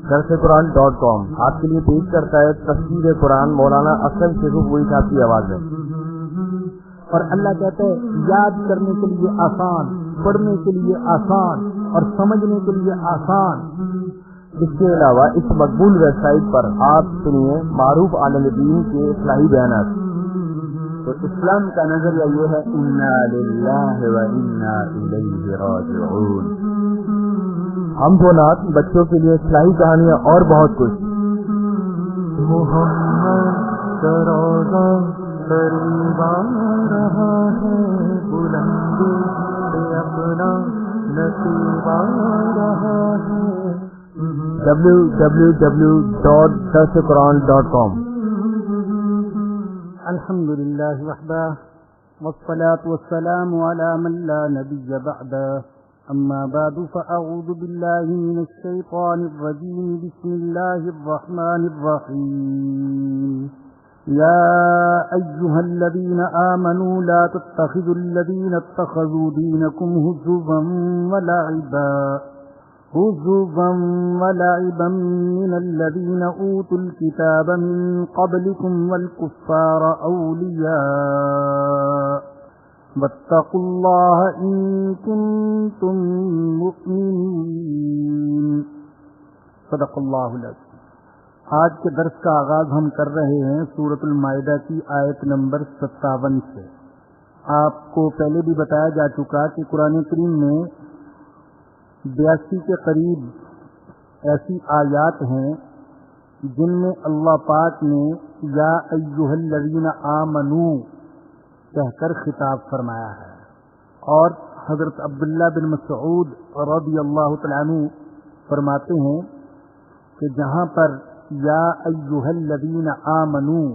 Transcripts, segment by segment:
درسقرآن.com آپ کے لیے پیش کرتا ہے تفسیر قرآن مولانا اکرم شیخ پوری صاحب کی آواز میں۔ اور اللہ کہتا ہے یاد کرنے کے لیے آسان، پڑھنے کے لیے آسان اور سمجھنے کے لیے آسان۔ اس کے علاوہ اس مقبول ویب سائٹ پر آپ سنیے معروف عالم دین کے اصلاحی بیانات۔ تو اسلام کا نظریہ یہ ہے انا للہ و انا الیہ راجعون۔ ہم تو نات بچوں کے لیے اصلاحی کہانیاں اور بہت کچھ۔ محمد کا روضہ قریب آ رہا ہے، بلندی سے اپنا نصیب آ رہا ہے۔ www.درسقرآن.com۔ الحمد للہ وحدہ والصلاة والسلام على من لا نبی بعدہ، اما بعد فاعوذ باللہ من الشیطان الرجیم، بسم اللہ الرحمن الرحیم۔ یا ایہا الذین آمنوا لا تتخذوا الذین اتخذوا دینکم ہزوا ولعبا من الذین اوتوا الکتاب من قبلکم والکفار اولیاء واتقوا اللہ ان کنتم مؤمنین۔ صدق اللہ العظیم۔ آج کے درس کا آغاز ہم کر رہے ہیں سورۃ المائدہ کی آیت نمبر 57 سے۔ آپ کو پہلے بھی بتایا جا چکا کہ قرآن کریم میں 82 کے قریب ایسی آیات ہیں جن میں اللہ پاک نے یا ایھا الذین آمنوا کہہ کر خطاب فرمایا ہے، اور حضرت عبداللہ بن مسعود رضی اللہ تعالیٰ عنہ فرماتے ہیں کہ جہاں پر یا ایھا الذین آمنوا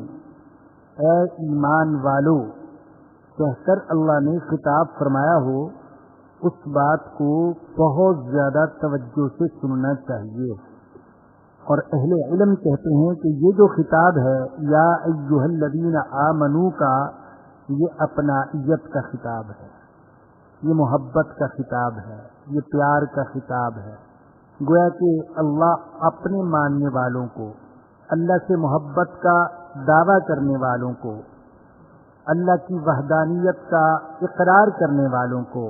اے ایمان والو کہہ کر اللہ نے خطاب فرمایا ہو، اس بات کو بہت زیادہ توجہ سے سننا چاہیے۔ اور اہل علم کہتے ہیں کہ یہ جو خطاب ہے یا ایھا الذین آمنوا کا، یہ اپنائیت کا خطاب ہے، یہ محبت کا خطاب ہے، یہ پیار کا خطاب ہے۔ گویا کہ اللہ اپنے ماننے والوں کو، اللہ سے محبت کا دعویٰ کرنے والوں کو، اللہ کی وحدانیت کا اقرار کرنے والوں کو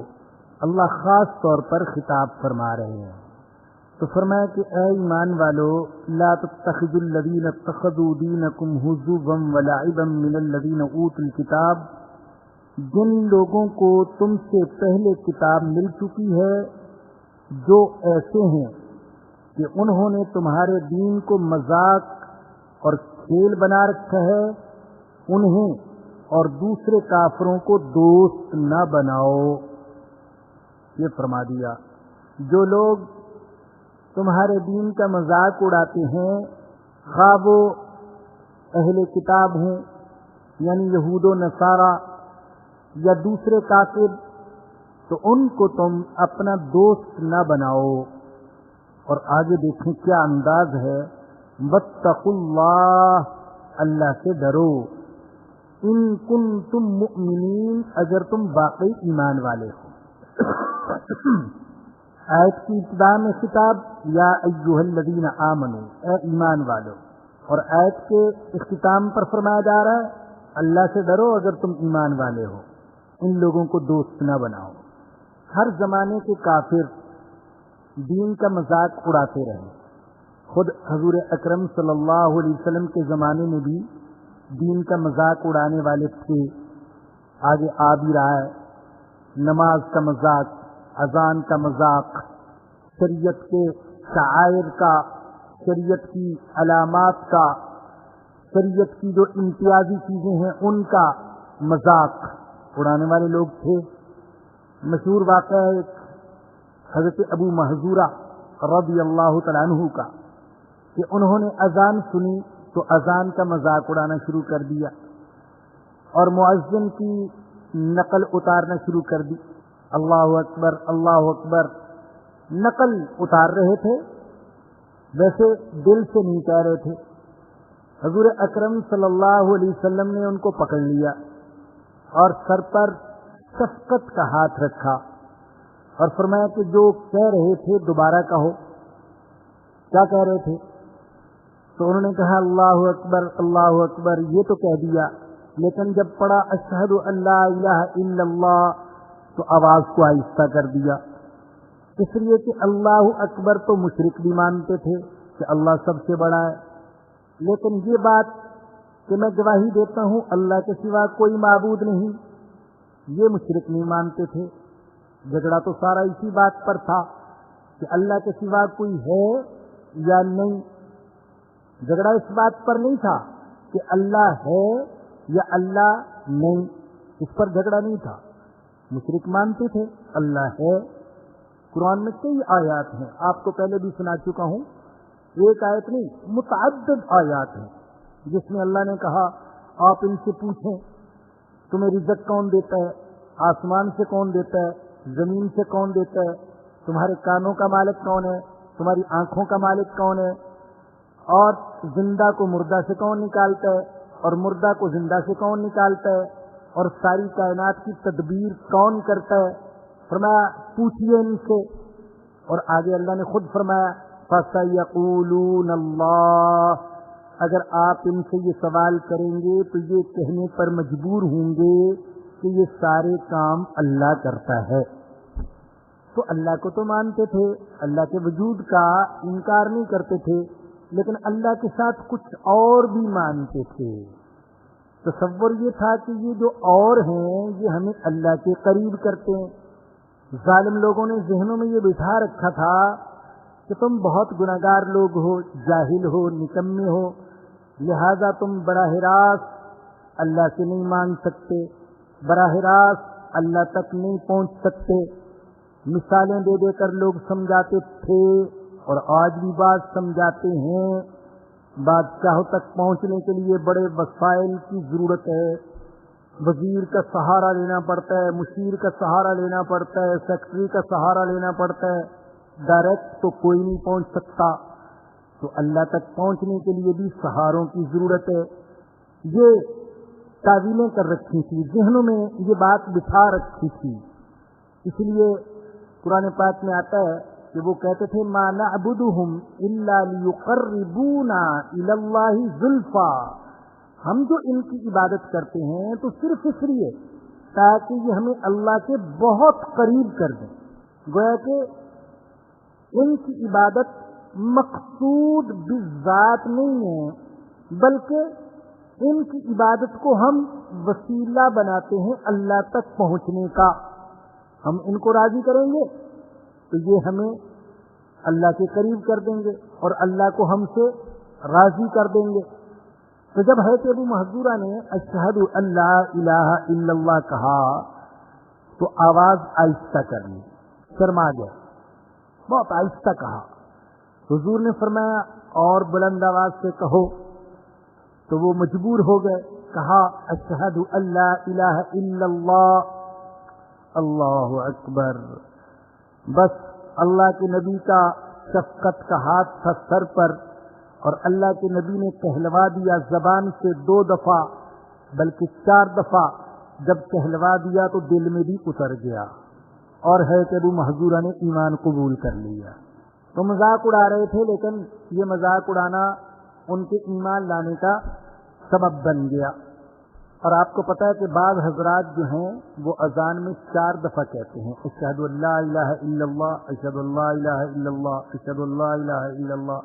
اللہ خاص طور پر خطاب فرما رہے ہیں۔ تو فرمایا کہ اے ایمان والو لا تتخذوا الذین اتخذوا دینکم ہزوا ولعبا من الذین اوتوا الکتاب، جن لوگوں کو تم سے پہلے کتاب مل چکی ہے، جو ایسے ہیں کہ انہوں نے تمہارے دین کو مذاق اور کھیل بنا رکھا ہے، انہیں اور دوسرے کافروں کو دوست نہ بناؤ۔ یہ فرما دیا جو لوگ تمہارے دین کا مذاق اڑاتے ہیں، خواہ وہ اہل کتاب ہوں یعنی یہود و نصارہ یا دوسرے کافر، تو ان کو تم اپنا دوست نہ بناؤ۔ اور آگے دیکھیں کیا انداز ہے، واتقوا اللہ، اللہ سے ڈرو، ان کنتم مؤمنین، اگر تم واقعی ایمان والے ہو۔ آیت کی ابتدا میں خطاب یا ایھا الذین آمنوا، اے ایمان والو، اور آیت کے اختتام پر فرمایا جا رہا ہے اللہ سے ڈرو اگر تم ایمان والے ہو، ان لوگوں کو دوست نہ بناؤ۔ ہر زمانے کے کافر دین کا مذاق اڑاتے رہے، خود حضور اکرم صلی اللہ علیہ وسلم کے زمانے میں بھی دین کا مذاق اڑانے والے تھے، آگے آ بھی رہا ہے۔ نماز کا مذاق، اذان کا مذاق، شریعت کے شعائر کا، شریعت کی علامات کا، شریعت کی جو امتیازی چیزیں ہیں ان کا مذاق اڑانے والے لوگ تھے۔ مشہور واقعہ ہے ایک حضرت ابو محذورہ رضی اللہ تعالیٰ عنہ کا، کہ انہوں نے اذان سنی تو اذان کا مذاق اڑانا شروع کر دیا اور مؤذن کی نقل اتارنا شروع کر دی۔ اللہ اکبر اللہ اکبر نقل اتار رہے تھے، ویسے دل سے نہیں کہہ رہے تھے۔ حضور اکرم صلی اللہ علیہ وسلم نے ان کو پکڑ لیا اور سر پر شفقت کا ہاتھ رکھا اور فرمایا کہ جو کہہ رہے تھے دوبارہ کہو. کیا کہہ رہے تھے؟ تو انہوں نے کہا اللہ اکبر اللہ اکبر، یہ تو کہہ دیا، لیکن جب پڑھا اشہد ان لا الہ الا اللہ تو آواز کو آہستہ کر دیا، اس لیے کہ اللہ اکبر تو مشرک بھی مانتے تھے کہ اللہ سب سے بڑا ہے، لیکن یہ بات کہ میں گواہی دیتا ہوں اللہ کے سوا کوئی معبود نہیں، یہ مشرک نہیں مانتے تھے. جھگڑا تو سارا اسی بات پر تھا کہ اللہ کے سوا کوئی ہے یا نہیں. جھگڑا اس بات پر نہیں تھا کہ اللہ ہے یا اللہ نہیں، اس پر جھگڑا نہیں تھا. مشرک مانتے تھے اللہ ہے. قرآن میں کئی آیات ہیں، آپ کو پہلے بھی سنا چکا ہوں، ایک آیت نہیں متعدد آیات ہیں جس میں اللہ نے کہا آپ ان سے پوچھیں تمہیں رزق کون دیتا ہے، آسمان سے کون دیتا ہے، زمین سے کون دیتا ہے، تمہارے کانوں کا مالک کون ہے، تمہاری آنکھوں کا مالک کون ہے، اور زندہ کو مردہ سے کون نکالتا ہے اور مردہ کو زندہ سے کون نکالتا ہے، اور ساری کائنات کی تدبیر کون کرتا ہے. فرمایا پوچھئے ان سے. اور آگے اللہ نے خود فرمایا فَسَيَقُولُونَ اللَّهُ، اگر آپ ان سے یہ سوال کریں گے تو یہ کہنے پر مجبور ہوں گے کہ یہ سارے کام اللہ کرتا ہے. تو اللہ کو تو مانتے تھے، اللہ کے وجود کا انکار نہیں کرتے تھے، لیکن اللہ کے ساتھ کچھ اور بھی مانتے تھے. تصور یہ تھا کہ یہ جو اور ہیں یہ ہمیں اللہ کے قریب کرتے ہیں. ظالم لوگوں نے ذہنوں میں یہ بٹھا رکھا تھا کہ تم بہت گناہگار لوگ ہو، جاہل ہو، نکمے ہو، لہذا تم براہ راست اللہ سے نہیں مانگ سکتے، براہ راست اللہ تک نہیں پہنچ سکتے. مثالیں دے دے کر لوگ سمجھاتے تھے اور آج بھی بات سمجھاتے ہیں. بادشاہوں تک پہنچنے کے لیے بڑے وسائل کی ضرورت ہے. وزیر کا سہارا لینا پڑتا ہے، مشیر کا سہارا لینا پڑتا ہے، سیکرٹری کا سہارا لینا پڑتا ہے. ڈائریکٹ تو کوئی نہیں پہنچ سکتا، تو اللہ تک پہنچنے کے لیے بھی سہاروں کی ضرورت ہے. یہ تعویلیں کر رکھی تھی، ذہنوں میں یہ بات بٹھا رکھی تھی. اس لیے قرآن پاک میں آتا ہے کہ وہ کہتے تھے ما نعبدہم الا لیقربونا الی اللہ زلفا، ہم جو ان کی عبادت کرتے ہیں تو صرف اس لیے تاکہ یہ ہمیں اللہ کے بہت قریب کر دیں. گویا کہ ان کی عبادت مقصود بالذات نہیں ہے، بلکہ ان کی عبادت کو ہم وسیلہ بناتے ہیں اللہ تک پہنچنے کا. ہم ان کو راضی کریں گے تو یہ ہمیں اللہ کے قریب کر دیں گے اور اللہ کو ہم سے راضی کر دیں گے. تو جب حضرت ابو محذورہ نے اشہد ان لا الہ الا اللہ کہا تو آواز آہستہ کر لی، شرما گیا، بہت آہستہ کہا. حضور نے فرمایا اور بلند آواز سے کہو، تو وہ مجبور ہو گئے، کہا اشہد ان لا الہ الا اللہ. اللہ اکبر. بس اللہ کے نبی کا شفقت کا ہاتھ تھا سر پر، اور اللہ کے نبی نے کہلوا دیا زبان سے 2 دفعہ بلکہ 4 دفعہ. جب کہلوا دیا تو دل میں بھی اتر گیا اور ہے کہ ابو محذورہ نے ایمان قبول کر لیا. تو مذاق اڑا رہے تھے، لیکن یہ مذاق اڑانا ان کے ایمان لانے کا سبب بن گیا. اور آپ کو پتہ ہے کہ بعض حضرات جو ہیں وہ اذان میں 4 دفعہ کہتے ہیں اشہد ان لا الہ الا اللہ، اشہد ان لا الہ الا اللہ، اشہد ان لا الہ الا اللہ،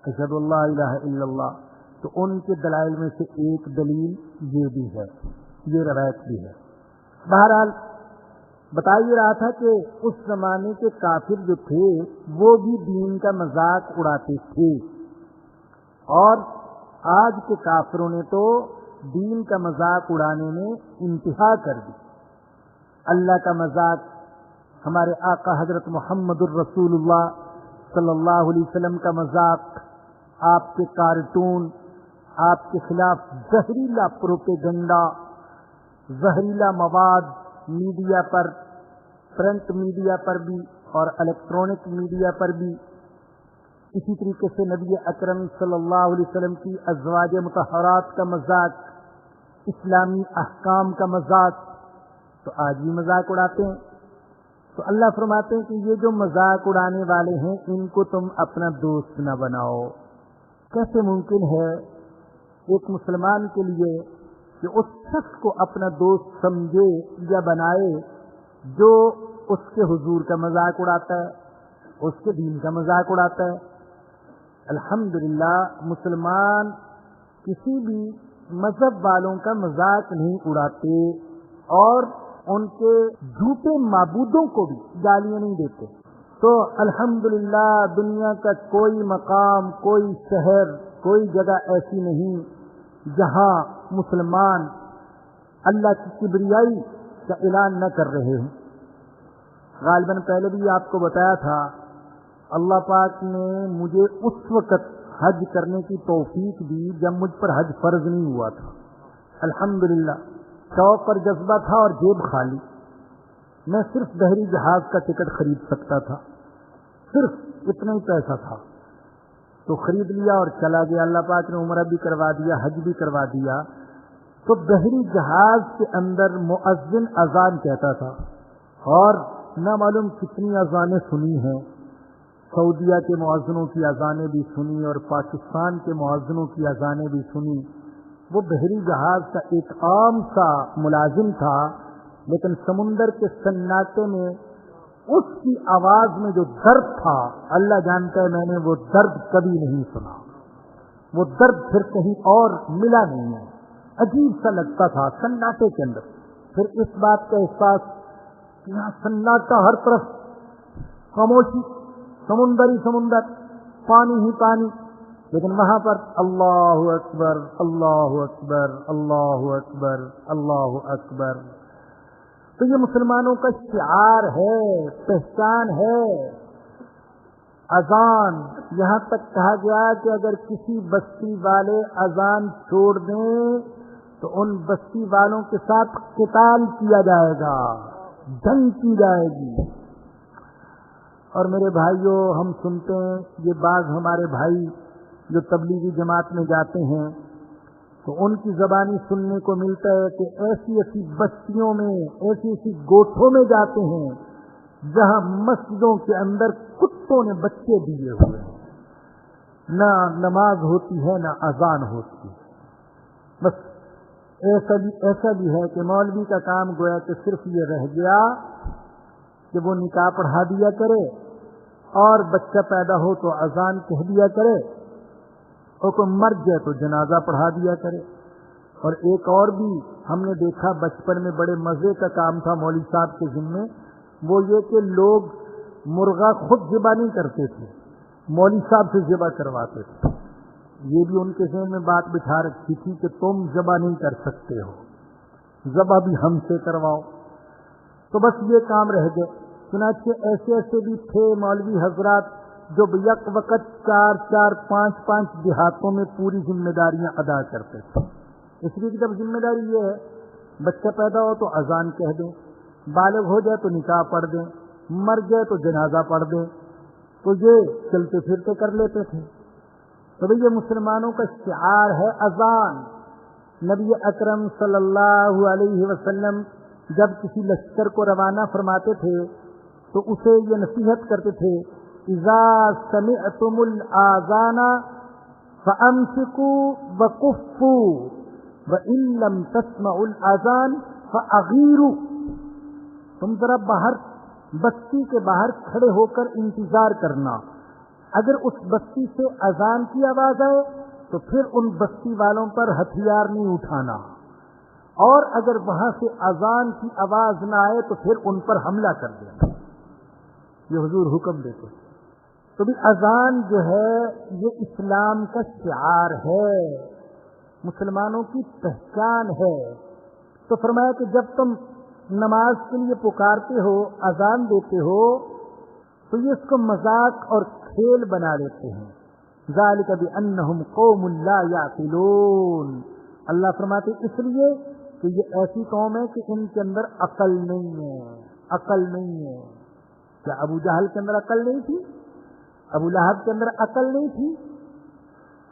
اشہد ان لا الہ الا اللہ. تو ان کے دلائل میں سے ایک دلیل یہ بھی ہے، یہ روایت بھی ہے. بہرحال بتا یہ رہا تھا کہ اس زمانے کے کافر جو تھے وہ بھی دین کا مذاق اڑاتے تھے، اور آج کے کافروں نے تو دین کا مذاق اڑانے میں انتہا کر دی. اللہ کا مذاق، ہمارے آقا حضرت محمد الرسول اللہ صلی اللہ علیہ وسلم کا مذاق، آپ کے کارٹون، آپ کے خلاف زہریلا پروپیگنڈا، زہریلا مواد میڈیا پر، پرنٹ میڈیا پر بھی اور الیکٹرانک میڈیا پر بھی. اسی طریقے سے نبی اکرم صلی اللہ علیہ وسلم کی ازواج مطہرات کا مذاق، اسلامی احکام کا مذاق، تو آج بھی مذاق اڑاتے ہیں. تو اللہ فرماتے ہیں کہ یہ جو مذاق اڑانے والے ہیں ان کو تم اپنا دوست نہ بناؤ. کیسے ممکن ہے ایک مسلمان کے لیے کہ اس شخص کو اپنا دوست سمجھے یا بنائے جو اس کے حضور کا مذاق اڑاتا ہے, اس کے دین کا مذاق اڑاتا ہے. الحمدللہ مسلمان کسی بھی مذہب والوں کا مذاق نہیں اڑاتے اور ان کے جھوٹے معبودوں کو بھی گالیاں نہیں دیتے. تو الحمدللہ دنیا کا کوئی مقام, کوئی شہر, کوئی جگہ ایسی نہیں جہاں مسلمان اللہ کی کبریائی کا اعلان نہ کر رہے ہوں. غالباً پہلے بھی آپ کو بتایا تھا اللہ پاک نے مجھے اس وقت حج کرنے کی توفیق دی جب مجھ پر حج فرض نہیں ہوا تھا. الحمدللہ شوق اور جذبہ تھا اور جیب خالی. میں صرف بحری جہاز کا ٹکٹ خرید سکتا تھا, صرف اتنا ہی پیسہ تھا, تو خرید لیا اور چلا گیا. اللہ پاک نے عمرہ بھی کروا دیا, حج بھی کروا دیا. تو بحری جہاز کے اندر مؤذن اذان کہتا تھا اور نہ معلوم کتنی اذانیں سنی ہیں. سعودیہ کے مؤذنوں کی اذانیں بھی سنی اور پاکستان کے مؤذنوں کی اذانیں بھی سنی. وہ بحری جہاز کا ایک عام سا ملازم تھا, لیکن سمندر کے سناٹے میں اس کی آواز میں جو درد تھا اللہ جانتا ہے میں نے وہ درد کبھی نہیں سنا. وہ درد پھر کہیں اور ملا نہیں ہے. عجیب سا لگتا تھا سناٹے کے اندر. پھر اس بات کا احساس کہ یہاں سناٹا, ہر طرف خاموشی, سمندر ہی سمندر, پانی ہی پانی, لیکن وہاں پر اللہ اکبر اللہ اکبر اللہ اکبر اللہ اکبر. تو یہ مسلمانوں کا شعار ہے, پہچان ہے. اذان, یہاں تک کہا گیا کہ اگر کسی بستی والے اذان چھوڑ دیں تو ان بستی والوں کے ساتھ قتال کیا جائے گا, جنگ کی جائے گی. اور میرے بھائیوں, ہم سنتے ہیں یہ بعض ہمارے بھائی جو تبلیغی جماعت میں جاتے ہیں تو ان کی زبانی سننے کو ملتا ہے کہ ایسی ایسی بستیوں میں, ایسی ایسی گوٹھوں میں جاتے ہیں جہاں مسجدوں کے اندر کتوں نے بچے دیے ہوئے ہیں, نہ نماز ہوتی ہے نہ اذان ہوتی ہے. بس ایسا بھی ہے کہ مولوی کا کام گویا کہ صرف یہ رہ گیا کہ وہ نکاح پڑھا دیا کرے اور بچہ پیدا ہو تو اذان کہہ دیا کرے, اور کوئی مر جائے تو جنازہ پڑھا دیا کرے. اور ایک اور بھی ہم نے دیکھا بچپن میں بڑے مزے کا کام تھا مولوی صاحب کے ذمے, وہ یہ کہ لوگ مرغا خود ذبح نہیں کرتے تھے, مولوی صاحب سے ذبح کرواتے تھے. یہ بھی ان کے ذہن میں بات بٹھا رکھی تھی کہ تم ذبح نہیں کر سکتے ہو, ذبح بھی ہم سے کرواؤ. تو بس یہ کام رہ گئے. چنانچہ ایسے ایسے بھی تھے مولوی حضرات جو یک وقت 4-4, 5-5 دیہاتوں میں پوری ذمہ داریاں ادا کرتے تھے. اس لیے کہ جب ذمہ داری یہ ہے بچہ پیدا ہو تو اذان کہہ دیں, بالغ ہو جائے تو نکاح پڑھ دیں, مر جائے تو جنازہ پڑھ دیں, تو یہ چلتے پھرتے کر لیتے تھے. تو یہ مسلمانوں کا شعار ہے اذان. نبی اکرم صلی اللہ علیہ وسلم جب کسی لشکر کو روانہ فرماتے تھے تو اسے یہ نصیحت کرتے تھے, اذا سمعتم الاذان فامسكوا وكفوا وان لم تسمعوا الاذان فاغيروا. تم ذرا باہر بستی کے باہر کھڑے ہو کر انتظار کرنا, اگر اس بستی سے اذان کی آواز آئے تو پھر ان بستی والوں پر ہتھیار نہیں اٹھانا, اور اگر وہاں سے اذان کی آواز نہ آئے تو پھر ان پر حملہ کر دینا. یہ حضور حکم دیتے. تو بھی اذان جو ہے یہ اسلام کا شعار ہے, مسلمانوں کی پہچان ہے. تو فرمایا کہ جب تم نماز کے لیے پکارتے ہو, اذان دیتے ہو, تو یہ اس کو مذاق اور کھیل بنا لیتے ہیں. ذالک بانہم قوم لا یعقلون. اللہ فرماتے اس لیے کہ یہ ایسی قوم ہے کہ ان کے اندر عقل نہیں ہے, عقل نہیں ہے. کیا ابو جہل کے اندر عقل نہیں تھی؟ ابو لہب کے اندر عقل نہیں تھی؟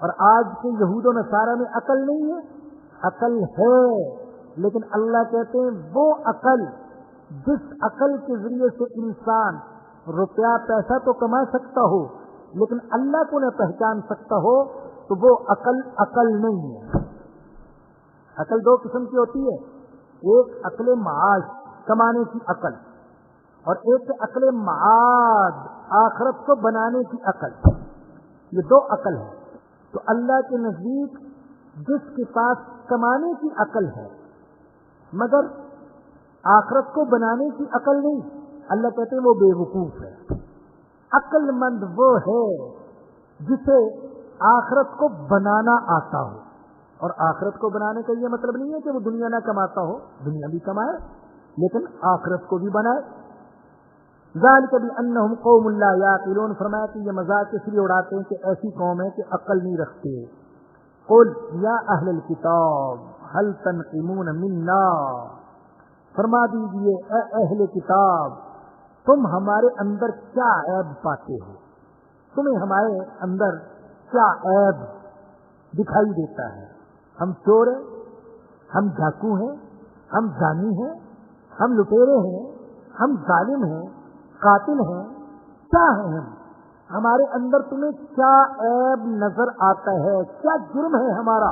اور آج کے یہود و نصارہ میں عقل نہیں ہے؟ عقل ہے, لیکن اللہ کہتے ہیں وہ عقل جس عقل کے ذریعے سے انسان روپیہ پیسہ تو کما سکتا ہو لیکن اللہ کو نہ پہچان سکتا ہو تو وہ عقل نہیں ہے. عقل دو قسم کی ہوتی ہے، ایک عقل معاش کمانے کی عقل اور ایک عقل معاد آخرت کو بنانے کی عقل. یہ دو عقل ہے. تو اللہ کے نزدیک جس کے پاس کمانے کی عقل ہے مگر آخرت کو بنانے کی عقل نہیں، اللہ کہتے ہیں وہ بے وقوف ہے. عقل مند وہ ہے جسے آخرت کو بنانا آتا ہو. اور آخرت کو بنانے کا یہ مطلب نہیں ہے کہ وہ دنیا نہ کماتا ہو، دنیا بھی کمائے لیکن آخرت کو بھی بنائے. ذالک بانہم قوم لا یعقلون، فرمایا کہ یہ مذاق اس لیے اڑاتے ہیں کہ ایسی قوم ہے کہ عقل نہیں رکھتے. قل یا اہل الکتاب هل تنقمون منا، فرما دیجئے اے اہل کتاب تم ہمارے اندر کیا عیب پاتے ہو، تمہیں ہمارے اندر کیا عیب دکھائی دیتا ہے. ہم چور ہیں، ہم ڈاکو ہیں، ہم زانی ہیں، ہم لٹیرے ہیں، ہم ظالم ہیں، قاتل ہیں، کیا ہیں ہم؟ ہمارے اندر تمہیں کیا عیب نظر آتا ہے، کیا جرم ہے ہمارا؟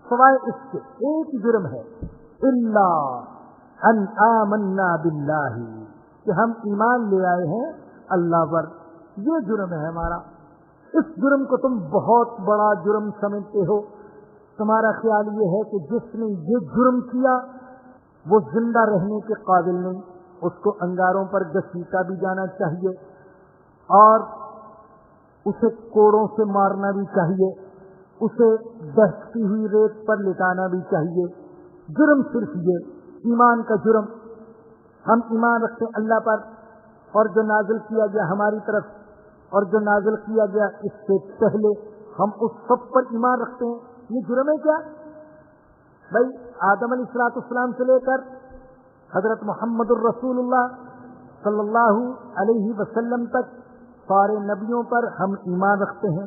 سوائے اس کے ایک جرم ہے، الا ان آمنا باللہ، کہ ہم ایمان لے آئے ہیں اللہ پر. یہ جرم ہے ہمارا. اس جرم کو تم بہت بڑا جرم سمجھتے ہو. تمہارا خیال یہ ہے کہ جس نے یہ جرم کیا وہ زندہ رہنے کے قابل نہیں، اس کو انگاروں پر گھسیٹا بھی جانا چاہیے اور اسے کوڑوں سے مارنا بھی چاہیے، اسے دہتی ہوئی ریت پر لٹانا بھی چاہیے. جرم صرف یہ ایمان کا جرم. ہم ایمان رکھتے ہیں اللہ پر اور جو نازل کیا گیا ہماری طرف اور جو نازل کیا گیا اس سے پہلے ہم اس سب پر ایمان رکھتے ہیں. یہ جرم ہے کیا بھائی؟ آدم علیہ السلام سے لے کر حضرت محمد الرسول اللہ صلی اللہ علیہ وسلم تک سارے نبیوں پر ہم ایمان رکھتے ہیں،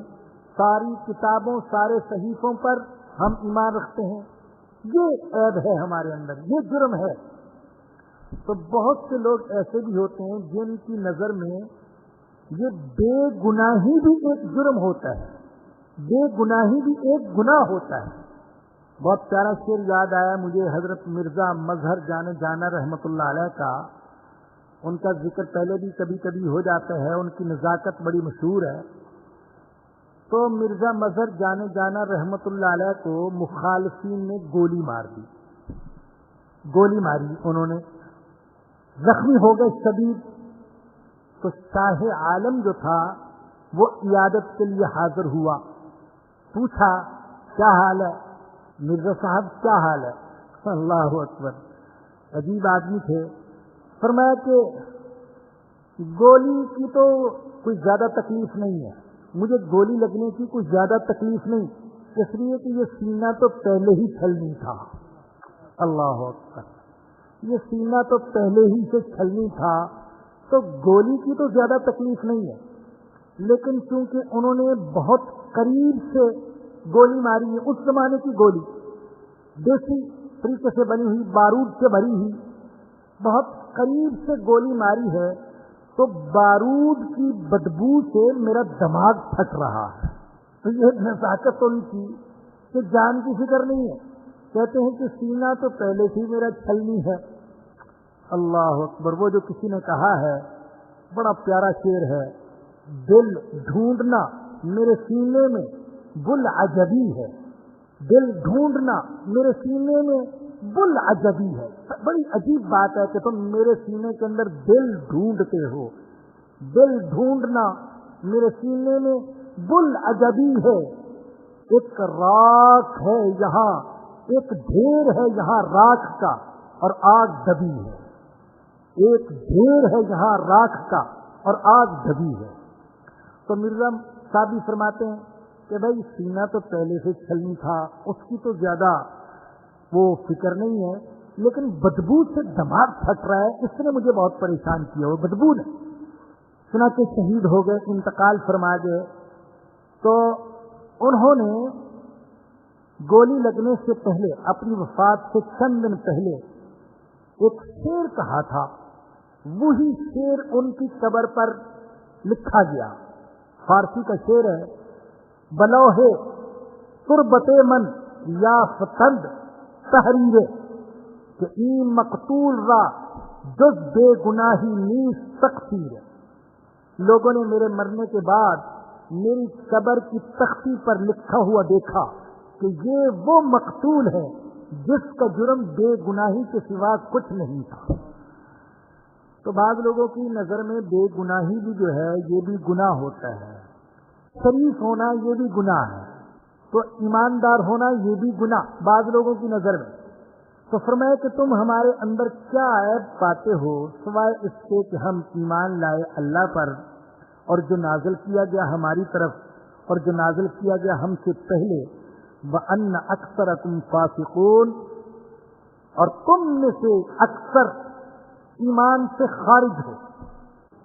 ساری کتابوں سارے صحیفوں پر ہم ایمان رکھتے ہیں. یہ عیب ہے ہمارے اندر، یہ جرم ہے. تو بہت سے لوگ ایسے بھی ہوتے ہیں جن کی نظر میں یہ بے گناہی بھی ایک جرم ہوتا ہے، بے گناہی بھی ایک گناہ ہوتا ہے. بہت پیارا شعر یاد آیا مجھے حضرت مرزا مظہر جانا رحمت اللہ علیہ کا. ان کا ذکر پہلے بھی کبھی کبھی ہو جاتا ہے، ان کی نزاکت بڑی مشہور ہے. تو مرزا مظہر جانا رحمت اللہ علیہ کو مخالفین نے گولی مار دی، گولی ماری انہوں نے، زخمی ہو گئے شدید. تو شاہ عالم جو تھا وہ عیادت کے لیے حاضر ہوا، پوچھا کیا حال ہے مرزا صاحب، کیا حال ہے؟ اللہ اکبر، عجیب آدمی تھے. فرمایا کہ گولی کی تو کوئی زیادہ تکلیف نہیں ہے، مجھے گولی لگنے کی کوئی زیادہ تکلیف نہیں، اس لیے کہ یہ سینہ تو پہلے ہی چھلنی تھا. اللہ اکبر، یہ سینہ تو پہلے ہی سے چھلنی تھا تو گولی کی تو زیادہ تکلیف نہیں ہے. لیکن چونکہ انہوں نے بہت قریب سے گولی ماری ہے، اس زمانے کی گولی دیسی طریقے سے بنی ہوئی، بارود سے بھری ہوئی، بہت قریب سے گولی ماری ہے تو بارود کی بدبو سے میرا دماغ پھٹ رہا ہے. تو یہ نزاکت ان کی کہ جان کی فکر نہیں ہے. کہتے ہیں کہ سینہ تو پہلے سے میرا چھلنی ہے. اللہ اکبر. وہ جو کسی نے کہا ہے، بڑا پیارا شعر ہے، دل ڈھونڈنا میرے سینے میں بل عجبی ہے، دل ڈھونڈنا میرے سینے میں بل عجبی ہے. بڑی عجیب بات ہے کہ تم میرے سینے کے اندر دل ڈھونڈتے ہو. دل ڈھونڈنا میرے سینے میں بل عجبی ہے. ایک راکھ ہے یہاں، ایک ڈھیر ہے یہاں راکھ کا اور آگ دبی ہے. ایک ڈھیر ہے یہاں راکھ کا اور آگ دبی ہے. تو مرزا صاحب بھی فرماتے ہیں کہ بھائی سینہ تو پہلے سے چھلنی تھا، اس کی تو زیادہ وہ فکر نہیں ہے، لیکن بدبو سے دماغ پھٹ رہا ہے، اس نے مجھے بہت پریشان کیا. وہ بدبو نے سنا کہ شہید ہو گئے، انتقال فرما گئے. تو انہوں نے گولی لگنے سے پہلے، اپنی وفات سے چند دن پہلے ایک شعر کہا تھا، وہی شعر ان کی قبر پر لکھا گیا. فارسی کا شعر ہے، بلوہ تربت من یا فتند تحریرے، کہ این مقتول را جز بے گناہی نیز تقصیر. لوگوں نے میرے مرنے کے بعد میری قبر کی تختی پر لکھا ہوا دیکھا کہ یہ وہ مقتول ہے جس کا جرم بے گناہی کے سوا کچھ نہیں تھا. تو بعض لوگوں کی نظر میں بے گناہی بھی جو ہے یہ بھی گناہ ہوتا ہے، شریف ہونا یہ بھی گناہ ہے، تو ایماندار ہونا یہ بھی گناہ بعض لوگوں کی نظر میں. تو فرمایا کہ تم ہمارے اندر کیا عیب پاتے ہو سوائے اس کے کہ ہم ایمان لائے اللہ پر اور جو نازل کیا گیا ہماری طرف اور جو نازل کیا گیا ہم سے پہلے، وَأَنَّ أَكْثَرَكُمْ فَاسِقُونَ، اور تم میں سے اکثر ایمان سے خارج ہو.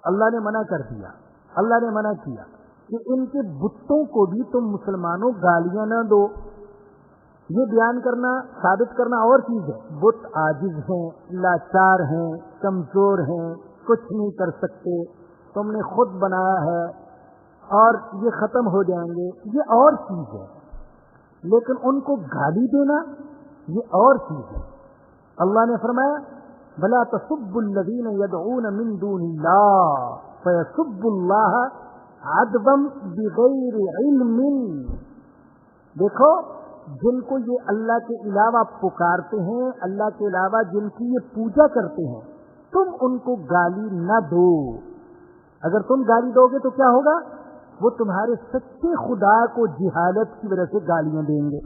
اللہ نے منع کر دیا، اللہ نے منع کیا کہ ان کے بتوں کو بھی تم مسلمانوں گالیاں نہ دو. یہ بیان کرنا ثابت کرنا اور چیز ہے، بت عاجز ہیں، لاچار ہیں، کمزور ہیں، کچھ نہیں کر سکتے، تم نے خود بنایا ہے اور یہ ختم ہو جائیں گے، یہ اور چیز ہے. لیکن ان کو گالی دینا یہ اور چیز ہے. اللہ نے فرمایا بلا تسبوا الذین یدعون من دون اللہ فیسبوا اللہ عدوا بغیر علم. دیکھو، جن کو یہ اللہ کے علاوہ پکارتے ہیں، اللہ کے علاوہ جن کی یہ پوجا کرتے ہیں، تم ان کو گالی نہ دو. اگر تم گالی دو گے تو کیا ہوگا؟ وہ تمہارے سچے خدا کو جہالت کی وجہ سے گالیاں دیں گے.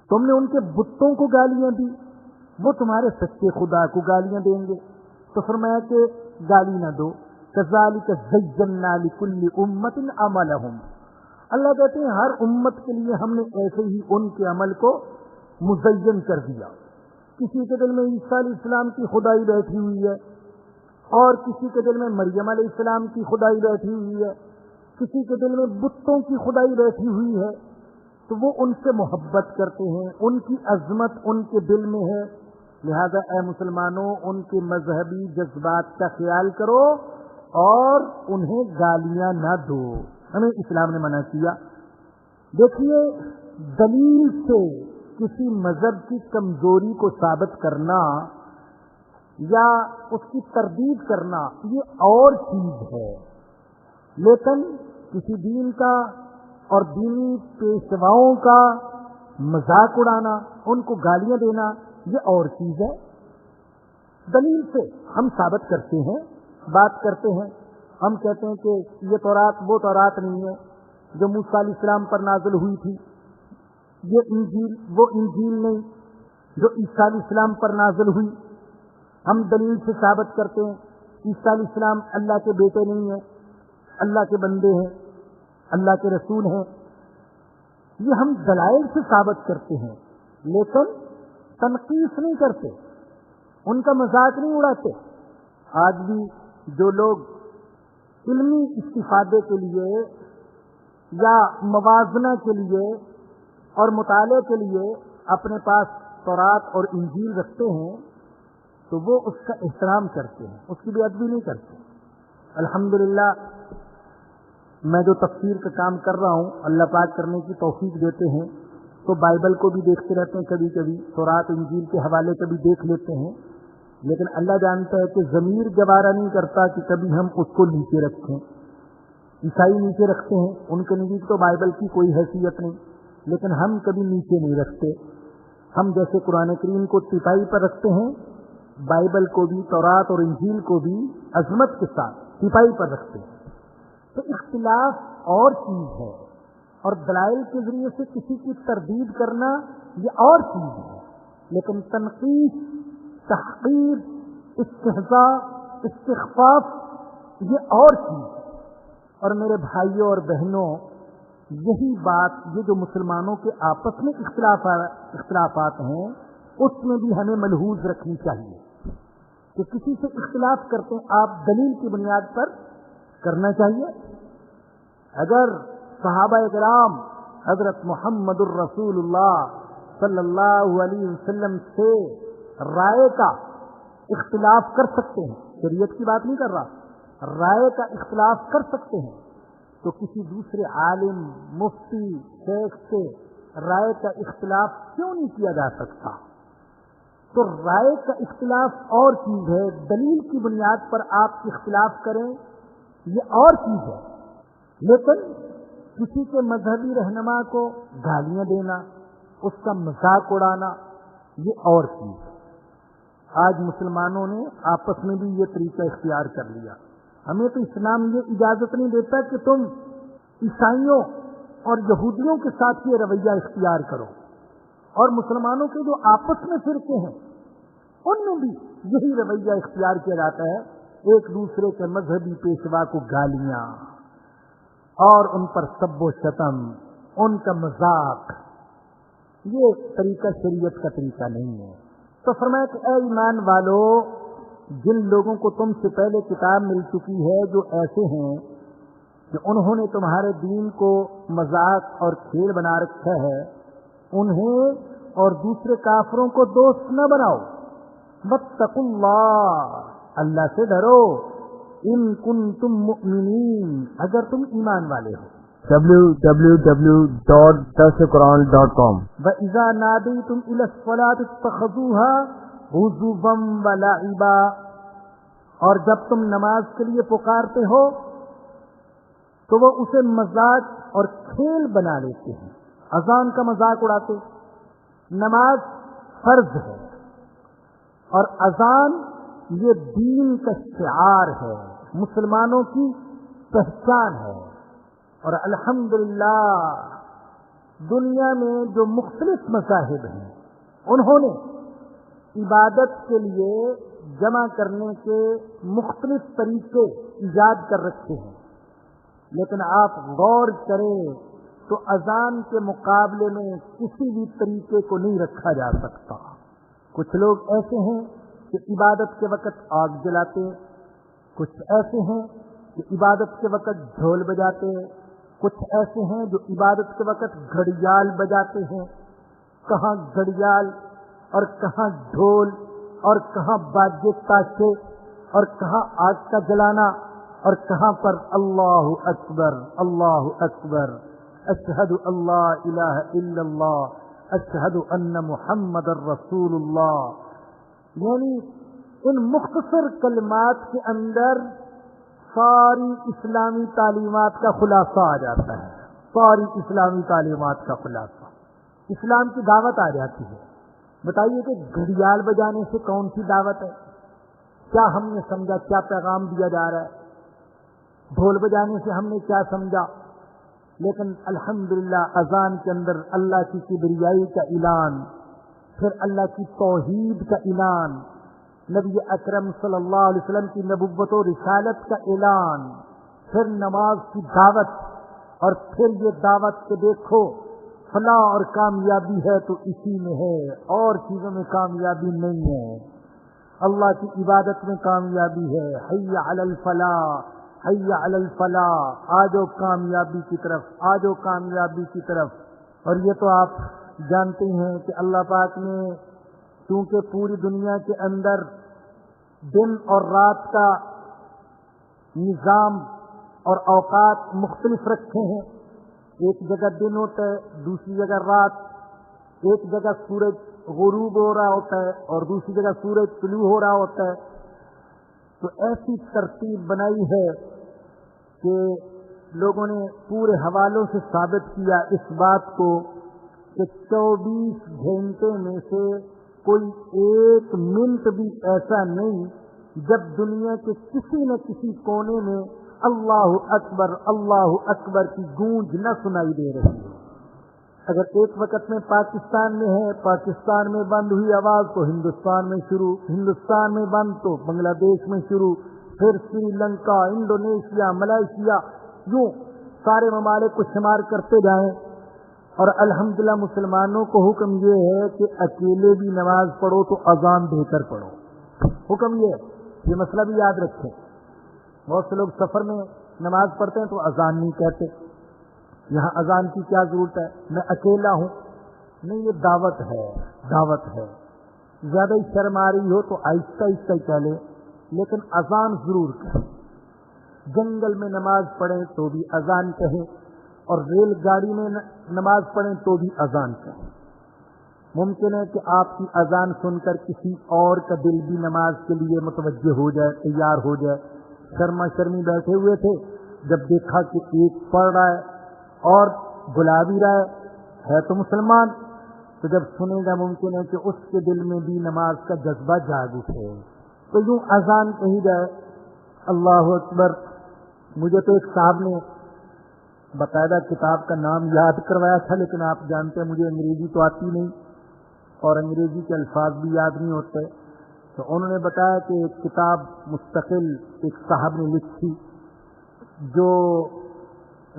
تم نے ان کے بتوں کو گالیاں دی، وہ تمہارے سچے خدا کو گالیاں دیں گے. تو فرمایا کہ گالی نہ دو. کذالک زینا لکل امت عملہم، اللہ کہتے ہیں ہر امت کے لیے ہم نے ایسے ہی ان کے عمل کو مزین کر دیا. کسی کے دل میں عیسیٰ علیہ السلام کی خدائی بیٹھی ہوئی ہے، اور کسی کے دل میں مریم علیہ السلام کی خدائی بیٹھی ہوئی ہے، کسی کے دل میں بتوں کی خدائی بیٹھی ہوئی ہے. تو وہ ان سے محبت کرتے ہیں، ان کی عظمت ان کے دل میں ہے. لہذا اے مسلمانوں، ان کے مذہبی جذبات کا خیال کرو اور انہیں گالیاں نہ دو. ہمیں اسلام نے منع کیا. دیکھیے، دلیل سے کسی مذہب کی کمزوری کو ثابت کرنا یا اس کی تردید کرنا یہ اور چیز ہے، لیکن کسی دین کا اور دینی پیشواؤں کا مذاق اڑانا، ان کو گالیاں دینا یہ اور چیز ہے. دلیل سے ہم ثابت کرتے ہیں، بات کرتے ہیں. ہم کہتے ہیں کہ یہ تورات وہ تورات نہیں ہے جو موسیٰ علیہ السلام پر نازل ہوئی تھی، یہ انجیل وہ انجیل نہیں جو عیسیٰ علیہ السلام پر نازل ہوئی. ہم دلیل سے ثابت کرتے ہیں عیسیٰ علیہ السلام اللہ کے بیٹے نہیں ہیں، اللہ کے بندے ہیں، اللہ کے رسول ہیں. یہ ہم دلائل سے ثابت کرتے ہیں، لیکن تنقیص نہیں کرتے، ان کا مذاق نہیں اڑاتے. آج بھی جو لوگ علمی استفادے کے لیے یا موازنہ کے لیے اور مطالعے کے لیے اپنے پاس تورات اور انجیل رکھتے ہیں تو وہ اس کا احترام کرتے ہیں، اس کی بے ادبی نہیں کرتے. الحمدللہ میں جو تفسیر کا کام کر رہا ہوں اللہ پاک کرنے کی توفیق دیتے ہیں، تو بائبل کو بھی دیکھتے رہتے ہیں، کبھی کبھی تورات انجیل کے حوالے کبھی دیکھ لیتے ہیں. لیکن اللہ جانتا ہے کہ ضمیر گوارا نہیں کرتا کہ کبھی ہم اس کو نیچے رکھیں. عیسائی نیچے رکھتے ہیں، ان کے نزدیک تو بائبل کی کوئی حیثیت نہیں، لیکن ہم کبھی نیچے نہیں رکھتے. ہم جیسے قرآن کریم کو تیپائی پر رکھتے ہیں، بائبل کو بھی، تورات اور انجیل کو بھی عظمت کے ساتھ تیپائی پر رکھتے ہیں. تو اختلاف اور چیز ہے، اور دلائل کے ذریعے سے کسی کی تردید کرنا یہ اور چیز ہے. لیکن تنقید، تحقیر، استہزاء، استخفاف یہ اور چیز ہے. اور میرے بھائیوں اور بہنوں، یہی بات یہ جو مسلمانوں کے آپس میں اختلافات ہیں اس میں بھی ہمیں ملحوظ رکھنی چاہیے کہ کسی سے اختلاف کرتے ہیں آپ دلیل کی بنیاد پر کرنا چاہیے. اگر صحابہ کرام حضرت محمد الرسول اللہ صلی اللہ علیہ وسلم سے رائے کا اختلاف کر سکتے ہیں، شریعت کی بات نہیں کر رہا، رائے کا اختلاف کر سکتے ہیں، تو کسی دوسرے عالم، مفتی، شیخ سے رائے کا اختلاف کیوں نہیں کیا جا سکتا؟ تو رائے کا اختلاف اور چیز ہے، دلیل کی بنیاد پر آپ اختلاف کریں یہ اور چیز ہے، لیکن کسی کے مذہبی رہنما کو گالیاں دینا، اس کا مذاق اڑانا، یہ اور چیز ہے۔ آج مسلمانوں نے آپس میں بھی یہ طریقہ اختیار کر لیا۔ ہمیں تو اسلام یہ اجازت نہیں دیتا کہ تم عیسائیوں اور یہودیوں کے ساتھ یہ رویہ اختیار کرو، اور مسلمانوں کے جو آپس میں فرقے ہیں ان میں بھی یہی رویہ اختیار کیا جاتا ہے، ایک دوسرے کے مذہبی پیشوا کو گالیاں اور ان پر سب و شتم، ان کا مذاق، یہ طریقہ شریعت کا طریقہ نہیں ہے۔ تو فرمایا کہ اے ایمان والو، جن لوگوں کو تم سے پہلے کتاب مل چکی ہے، جو ایسے ہیں کہ انہوں نے تمہارے دین کو مذاق اور کھیل بنا رکھا ہے، انہیں اور دوسرے کافروں کو دوست نہ بناؤ۔ واتقوا اللہ، اللہ سے ڈرو، ان کنتم مؤمنین، اگر تم ایمان والے ہو۔ www.darsulquran.com وَإِذَا نَادَيْتُمْ إِلَى الصَّلَاةِ اتَّخَذُوهَا هُزُوًا وَلَعِبًا، اور جب تم نماز کے لیے پکارتے ہو تو وہ اسے مذاق اور کھیل بنا لیتے ہیں، اذان کا مذاق اڑاتے۔ نماز فرض ہے اور اذان یہ دین کا شعار ہے، مسلمانوں کی پہچان ہے، اور الحمدللہ دنیا میں جو مختلف مذاہب ہیں انہوں نے عبادت کے لیے جمع کرنے کے مختلف طریقے ایجاد کر رکھے ہیں، لیکن آپ غور کریں تو اذان کے مقابلے میں کسی بھی طریقے کو نہیں رکھا جا سکتا۔ کچھ لوگ ایسے ہیں کہ عبادت کے وقت آگ جلاتے، کچھ ایسے ہیں کہ عبادت کے وقت ڈھول بجاتے، کچھ ایسے ہیں جو عبادت کے وقت گھڑیال بجاتے ہیں۔ کہاں گھڑیال اور کہاں ڈھول اور کہاں باجے تاشے اور کہاں آگ کا جلانا اور کہاں پر اللہ اکبر اللہ اکبر، اشہد اللہ الہ الا اللہ، اشہد ان محمد الرسول اللہ، یعنی ان مختصر کلمات کے اندر ساری اسلامی تعلیمات کا خلاصہ آ جاتا ہے، ساری اسلامی تعلیمات کا خلاصہ، اسلام کی دعوت آ جاتی ہے۔ بتائیے کہ گھڑیال بجانے سے کون سی دعوت ہے؟ کیا ہم نے سمجھا کیا پیغام دیا جا رہا ہے؟ ڈھول بجانے سے ہم نے کیا سمجھا؟ لیکن الحمدللہ اذان کے اندر اللہ کی کبریائی کا اعلان، پھر اللہ کی توحید کا اعلان، نبی اکرم صلی اللہ علیہ وسلم کی نبوت و رسالت کا اعلان، پھر نماز کی دعوت، اور پھر یہ دعوت کہ دیکھو فلاح اور کامیابی ہے تو اسی میں ہے، اور چیزوں میں کامیابی نہیں ہے، اللہ کی عبادت میں کامیابی ہے، حی علی الفلاح حی علی الفلاح، آجو کامیابی کی طرف، آجو کامیابی کی طرف۔ اور یہ تو آپ جانتے ہیں کہ اللہ پاک نے چونکہ پوری دنیا کے اندر دن اور رات کا نظام اور اوقات مختلف رکھے ہیں، ایک جگہ دن ہوتا ہے، دوسری جگہ رات، ایک جگہ سورج غروب ہو رہا ہوتا ہے اور دوسری جگہ سورج طلوع ہو رہا ہوتا ہے، تو ایسی ترتیب بنائی ہے کہ لوگوں نے پورے حوالوں سے ثابت کیا اس بات کو کہ 24 گھنٹے میں سے کوئی ایک منٹ بھی ایسا نہیں جب دنیا کے کسی نہ کسی کونے میں اللہ اکبر کی گونج نہ سنائی دے رہی ہے۔ اگر ایک وقت میں پاکستان میں ہے، پاکستان میں بند ہوئی آواز تو ہندوستان میں شروع، ہندوستان میں بند تو بنگلہ دیش میں شروع، پھر سری لنکا، انڈونیشیا، ملائیشیا، یوں سارے ممالک کو شمار کرتے جائیں۔ اور الحمدللہ مسلمانوں کو حکم یہ ہے کہ اکیلے بھی نماز پڑھو تو اذان دے کر پڑھو، حکم یہ ہے، یہ مسئلہ بھی یاد رکھیں۔ بہت سے لوگ سفر میں نماز پڑھتے ہیں تو اذان نہیں کہتے، یہاں اذان کی کیا ضرورت ہے، میں اکیلا ہوں، نہیں، یہ دعوت ہے، دعوت ہے۔ زیادہ ہی شرم آ رہی ہو تو آہستہ آہستہ ہی کہہ لے، لیکن اذان ضرور کہیں۔ جنگل میں نماز پڑھیں تو بھی اذان کہیں، اور ریل گاڑی میں نماز پڑھیں تو بھی اذان کہیں۔ ممکن ہے کہ آپ کی اذان سن کر کسی اور کا دل بھی نماز کے لیے متوجہ ہو جائے، تیار ہو جائے۔ شرما شرمی بیٹھے ہوئے تھے، جب دیکھا کہ ایک پڑھ رہا ہے اور بلا بھی رہا ہے تو مسلمان، تو جب سنے گا ممکن ہے کہ اس کے دل میں بھی نماز کا جذبہ جاگ اٹھے، تو یوں اذان کہی جائے، اللہ اکبر۔ مجھے تو ایک صاحب نے باقاعدہ کتاب کا نام یاد کروایا تھا، لیکن آپ جانتے ہیں مجھے انگریزی تو آتی نہیں اور انگریزی کے الفاظ بھی یاد نہیں ہوتے، تو انہوں نے بتایا کہ ایک کتاب مستقل ایک صاحب نے لکھی، جو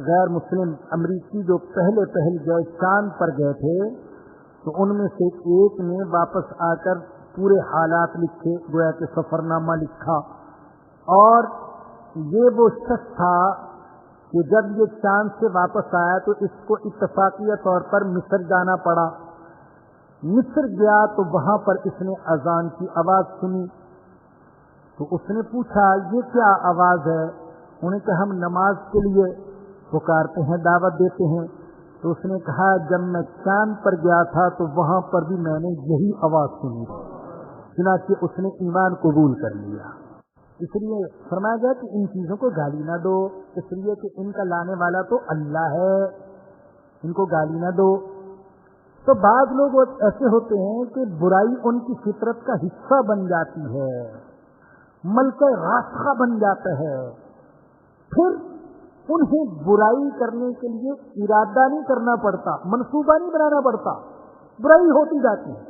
غیر مسلم امریکی جو پہلے گئے چاند پر گئے تھے، تو ان میں سے ایک نے واپس آ کر پورے حالات لکھے، گویا کہ سفر نامہ لکھا، اور یہ وہ شخص تھا کہ جب یہ چاند سے واپس آیا تو اس کو اتفاقیہ طور پر مصر جانا پڑا۔ مصر گیا تو وہاں پر اس نے اذان کی آواز سنی، تو اس نے پوچھا یہ کیا آواز ہے؟ انہوں نے کہا ہم نماز کے لیے پکارتے ہیں، دعوت دیتے ہیں۔ تو اس نے کہا جب میں چاند پر گیا تھا تو وہاں پر بھی میں نے یہی آواز سنی، چنانچہ اس نے ایمان قبول کر لیا۔ اس لیے فرمایا گیا کہ ان چیزوں کو گالی نہ دو، اس لیے کہ ان کا لانے والا تو اللہ ہے، ان کو گالی نہ دو۔ تو بعض لوگ ایسے ہوتے ہیں کہ برائی ان کی فطرت کا حصہ بن جاتی ہے، ملکہ راسخہ بن جاتا ہے، پھر انہیں برائی کرنے کے لیے ارادہ نہیں کرنا پڑتا، منصوبہ نہیں بنانا پڑتا، برائی ہوتی جاتی ہے۔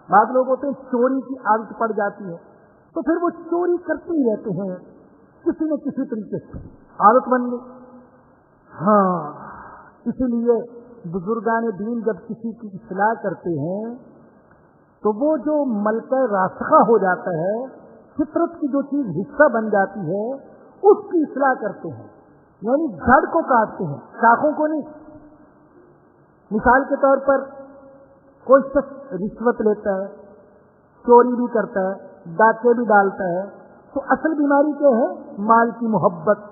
بعض لوگ ہوتے ہیں چوری کی عادت پڑ جاتی ہے تو پھر وہ چوری کرتے ہی رہتے ہیں، کسی نہ کسی طریقے سے عادت بن گئی۔ ہاں، اسی لیے بزرگان دین جب کسی کی اصلاح کرتے ہیں تو وہ جو ملکہ راسخہ ہو جاتا ہے، فطرت کی جو چیز حصہ بن جاتی ہے، اس کی اصلاح کرتے ہیں، یعنی جڑ کو کاٹتے ہیں، شاخوں کو نہیں۔ مثال کے طور پر کوئی شخص رشوت لیتا ہے، چوری بھی کرتا ہے، ڈاکے بھی ڈالتا ہے، تو اصل بیماری کیا ہے؟ مال کی محبت۔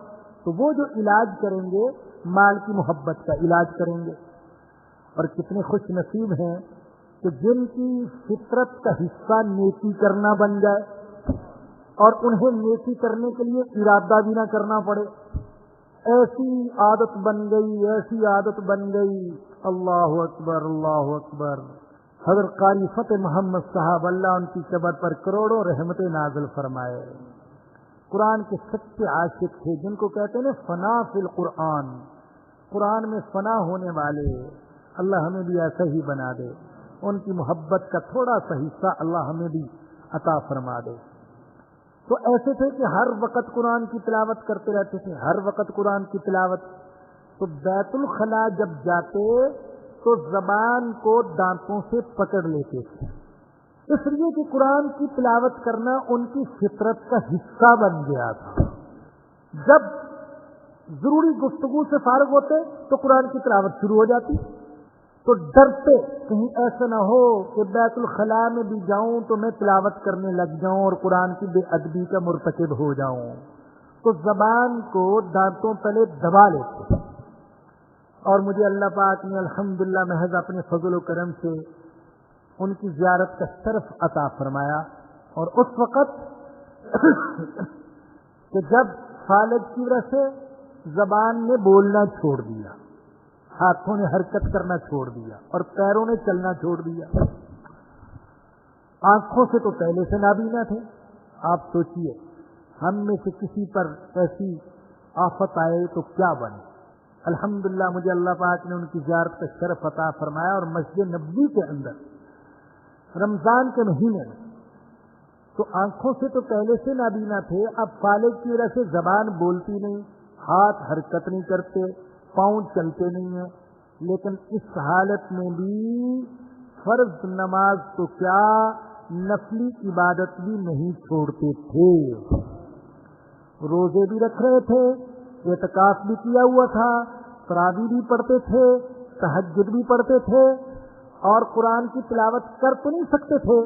تو وہ جو علاج کریں گے مال کی محبت کا علاج کریں گے۔ اور کتنے خوش نصیب ہیں کہ جن کی فطرت کا حصہ نیکی کرنا بن جائے اور انہیں نیکی کرنے کے لیے ارادہ بھی نہ کرنا پڑے، ایسی عادت بن گئی، ایسی عادت بن گئی۔ اللہ اکبر، اللہ اکبر۔ حضرت قاری فتح محمد صاحب اللہ ان کی قبر پر کروڑوں رحمتیں نازل فرمائے، قرآن کے سچے عاشق تھے، جن کو کہتے ہیں فنا فی القرآن، قرآن میں فنا ہونے والے۔ اللہ ہمیں بھی ایسا ہی بنا دے، ان کی محبت کا تھوڑا سا حصہ اللہ ہمیں بھی عطا فرما دے۔ تو ایسے تھے کہ ہر وقت قرآن کی تلاوت کرتے رہتے تھے، ہر وقت قرآن کی تلاوت۔ تو بیت الخلاء جب جاتے تو زبان کو دانتوں سے پکڑ لیتے تھے، اس لیے کہ قرآن کی تلاوت کرنا ان کی فطرت کا حصہ بن گیا تھا۔ جب ضروری گفتگو سے فارغ ہوتے تو قرآن کی تلاوت شروع ہو جاتی، تو ڈرتے کہیں ایسا نہ ہو کہ بیت الخلاء میں بھی جاؤں تو میں تلاوت کرنے لگ جاؤں اور قرآن کی بے ادبی کا مرتکب ہو جاؤں، تو زبان کو دانتوں تلے دبا لیتے۔ اور مجھے اللہ پاک نے الحمدللہ محض اپنے فضل و کرم سے ان کی زیارت کا شرف عطا فرمایا، اور اس وقت کہ جب فالج کی وجہ سے زبان نے بولنا چھوڑ دیا، ہاتھوں نے حرکت کرنا چھوڑ دیا اور پیروں نے چلنا چھوڑ دیا، آنکھوں سے تو پہلے سے نابینا تھے۔ آپ سوچئے ہم میں سے کسی پر ایسی آفت آئے تو کیا بنے۔ الحمدللہ مجھے اللہ پاک نے ان کی زیارت کا شرف عطا فرمایا، اور مسجد نبوی کے اندر رمضان کے مہینے میں تو آنکھوں سے تو پہلے سے نابینا تھے، اب فالج کی وجہ سے زبان بولتی نہیں، ہاتھ حرکت نہیں کرتے، پاؤں چلتے نہیں ہیں، لیکن اس حالت میں بھی فرض نماز تو کیا نفلی عبادت بھی نہیں چھوڑتے تھے، روزے بھی رکھ رہے تھے، اعتکاف بھی کیا ہوا تھا، تراویح بھی پڑھتے تھے، تہجد بھی پڑھتے تھے، اور قرآن کی تلاوت کر تو نہیں سکتے تھے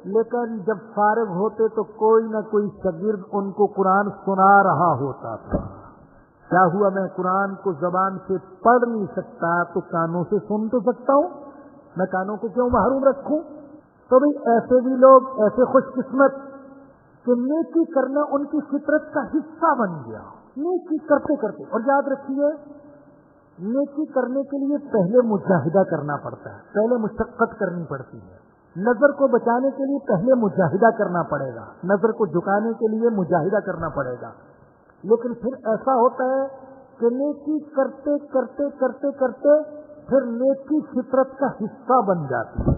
لیکن جب فارغ ہوتے تو کوئی نہ کوئی شاگرد ان کو قرآن سنا رہا ہوتا تھا. کیا ہوا، میں قرآن کو زبان سے پڑھ نہیں سکتا تو کانوں سے سن تو سکتا ہوں، میں کانوں کو کیوں محروم رکھوں؟ تو بھی ایسے بھی لوگ ایسے خوش قسمت کہ نیکی کرنا ان کی فطرت کا حصہ بن گیا، نیکی کرتے کرتے. اور یاد رکھیے، نیکی کرنے کے لیے پہلے مجاہدہ کرنا پڑتا ہے، پہلے مشقت کرنی پڑتی ہے. نظر کو بچانے کے لیے پہلے مجاہدہ کرنا پڑے گا، نظر کو جھکانے کے لیے مجاہدہ کرنا پڑے گا. لیکن پھر ایسا ہوتا ہے کہ نیکی کرتے کرتے کرتے کرتے پھر نیکی فطرت کا حصہ بن جاتی ہے،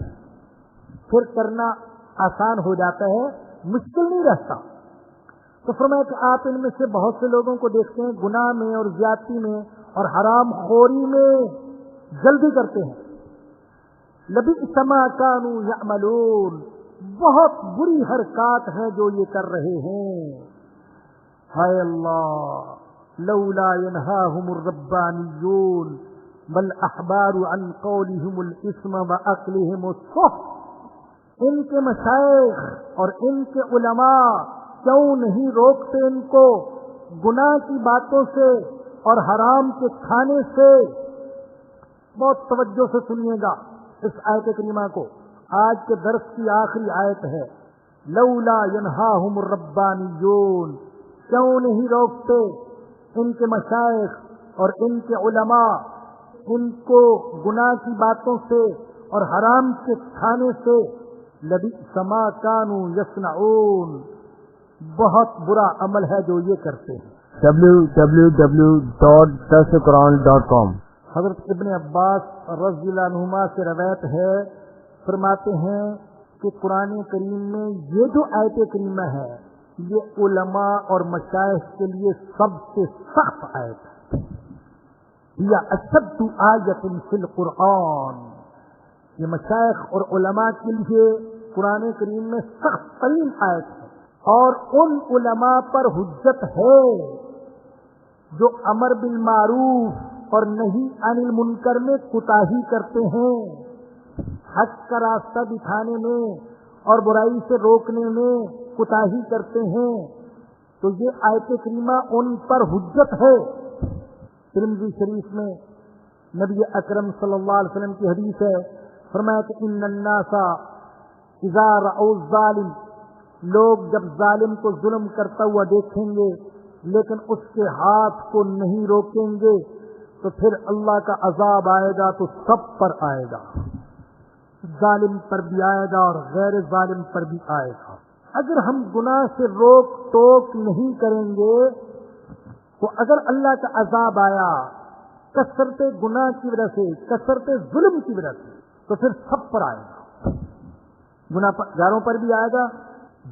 پھر کرنا آسان ہو جاتا ہے، مشکل نہیں رہتا. تو فرمایا کہ آپ ان میں سے بہت سے لوگوں کو دیکھتے ہیں گناہ میں اور زیادتی میں اور حرام خوری میں جلدی کرتے ہیں. لبئس ما كانوا يعملون، بہت بری حرکات ہے جو یہ کر رہے ہیں. ہائے اللہ، لولا ينهاهم الربانيون والاحبار عن قولهم الاثم واكلهم السحت. ان کے مشائخ اور ان کے علماء کیوں نہیں روکتے ان کو گناہ کی باتوں سے اور حرام کے کھانے سے؟ بہت توجہ سے سنیے گا اس آیت کریمہ کو. آج کے درس کی آخری آیت ہے، لولا ينهاهم الربانيون. کیوں نہیں روکتے ان کے مشائخ اور ان کے علماء ان کو گناہ کی باتوں سے اور حرام کے کھانے سے؟ لبئس ما كانوا يصنعون، بہت برا عمل ہے جو یہ کرتے ہیں. www.darsulquran.com. حضرت ابن عباس رضی اللہ عنہما سے روایت ہے، فرماتے ہیں کہ قرآن کریم میں یہ جو آیت کریمہ ہے یہ علماء اور مشائخ کے لیے سب سے سخت آیت ہے. یا اشد آیت فی القرآن، یہ مشائخ اور علماء کے لیے قرآن کریم میں سخت ترین آیت ہے. اور ان علماء پر حجت ہے جو امر بالمعروف اور نہی عن المنکر میں کوتاہی کرتے ہیں، حق کا راستہ دکھانے میں اور برائی سے روکنے میں کوتاہی کرتے ہیں. تو یہ آیت کریمہ ان پر حجت ہے. ترمذی شریف میں نبی اکرم صلی اللہ علیہ وسلم کی حدیث ہے، فرمایا کہ ان الناس اذا رأوا الظالم، لوگ جب ظالم کو ظلم کرتا ہوا دیکھیں گے لیکن اس کے ہاتھ کو نہیں روکیں گے تو پھر اللہ کا عذاب آئے گا، تو سب پر آئے گا، ظالم پر بھی آئے گا اور غیر ظالم پر بھی آئے گا. اگر ہم گناہ سے روک ٹوک نہیں کریں گے تو اگر اللہ کا عذاب آیا کثرت گناہ کی وجہ سے، کثرت ظلم کی وجہ سے، تو پھر سب پر آئے گا. گناہ گاروں پر بھی آئے گا،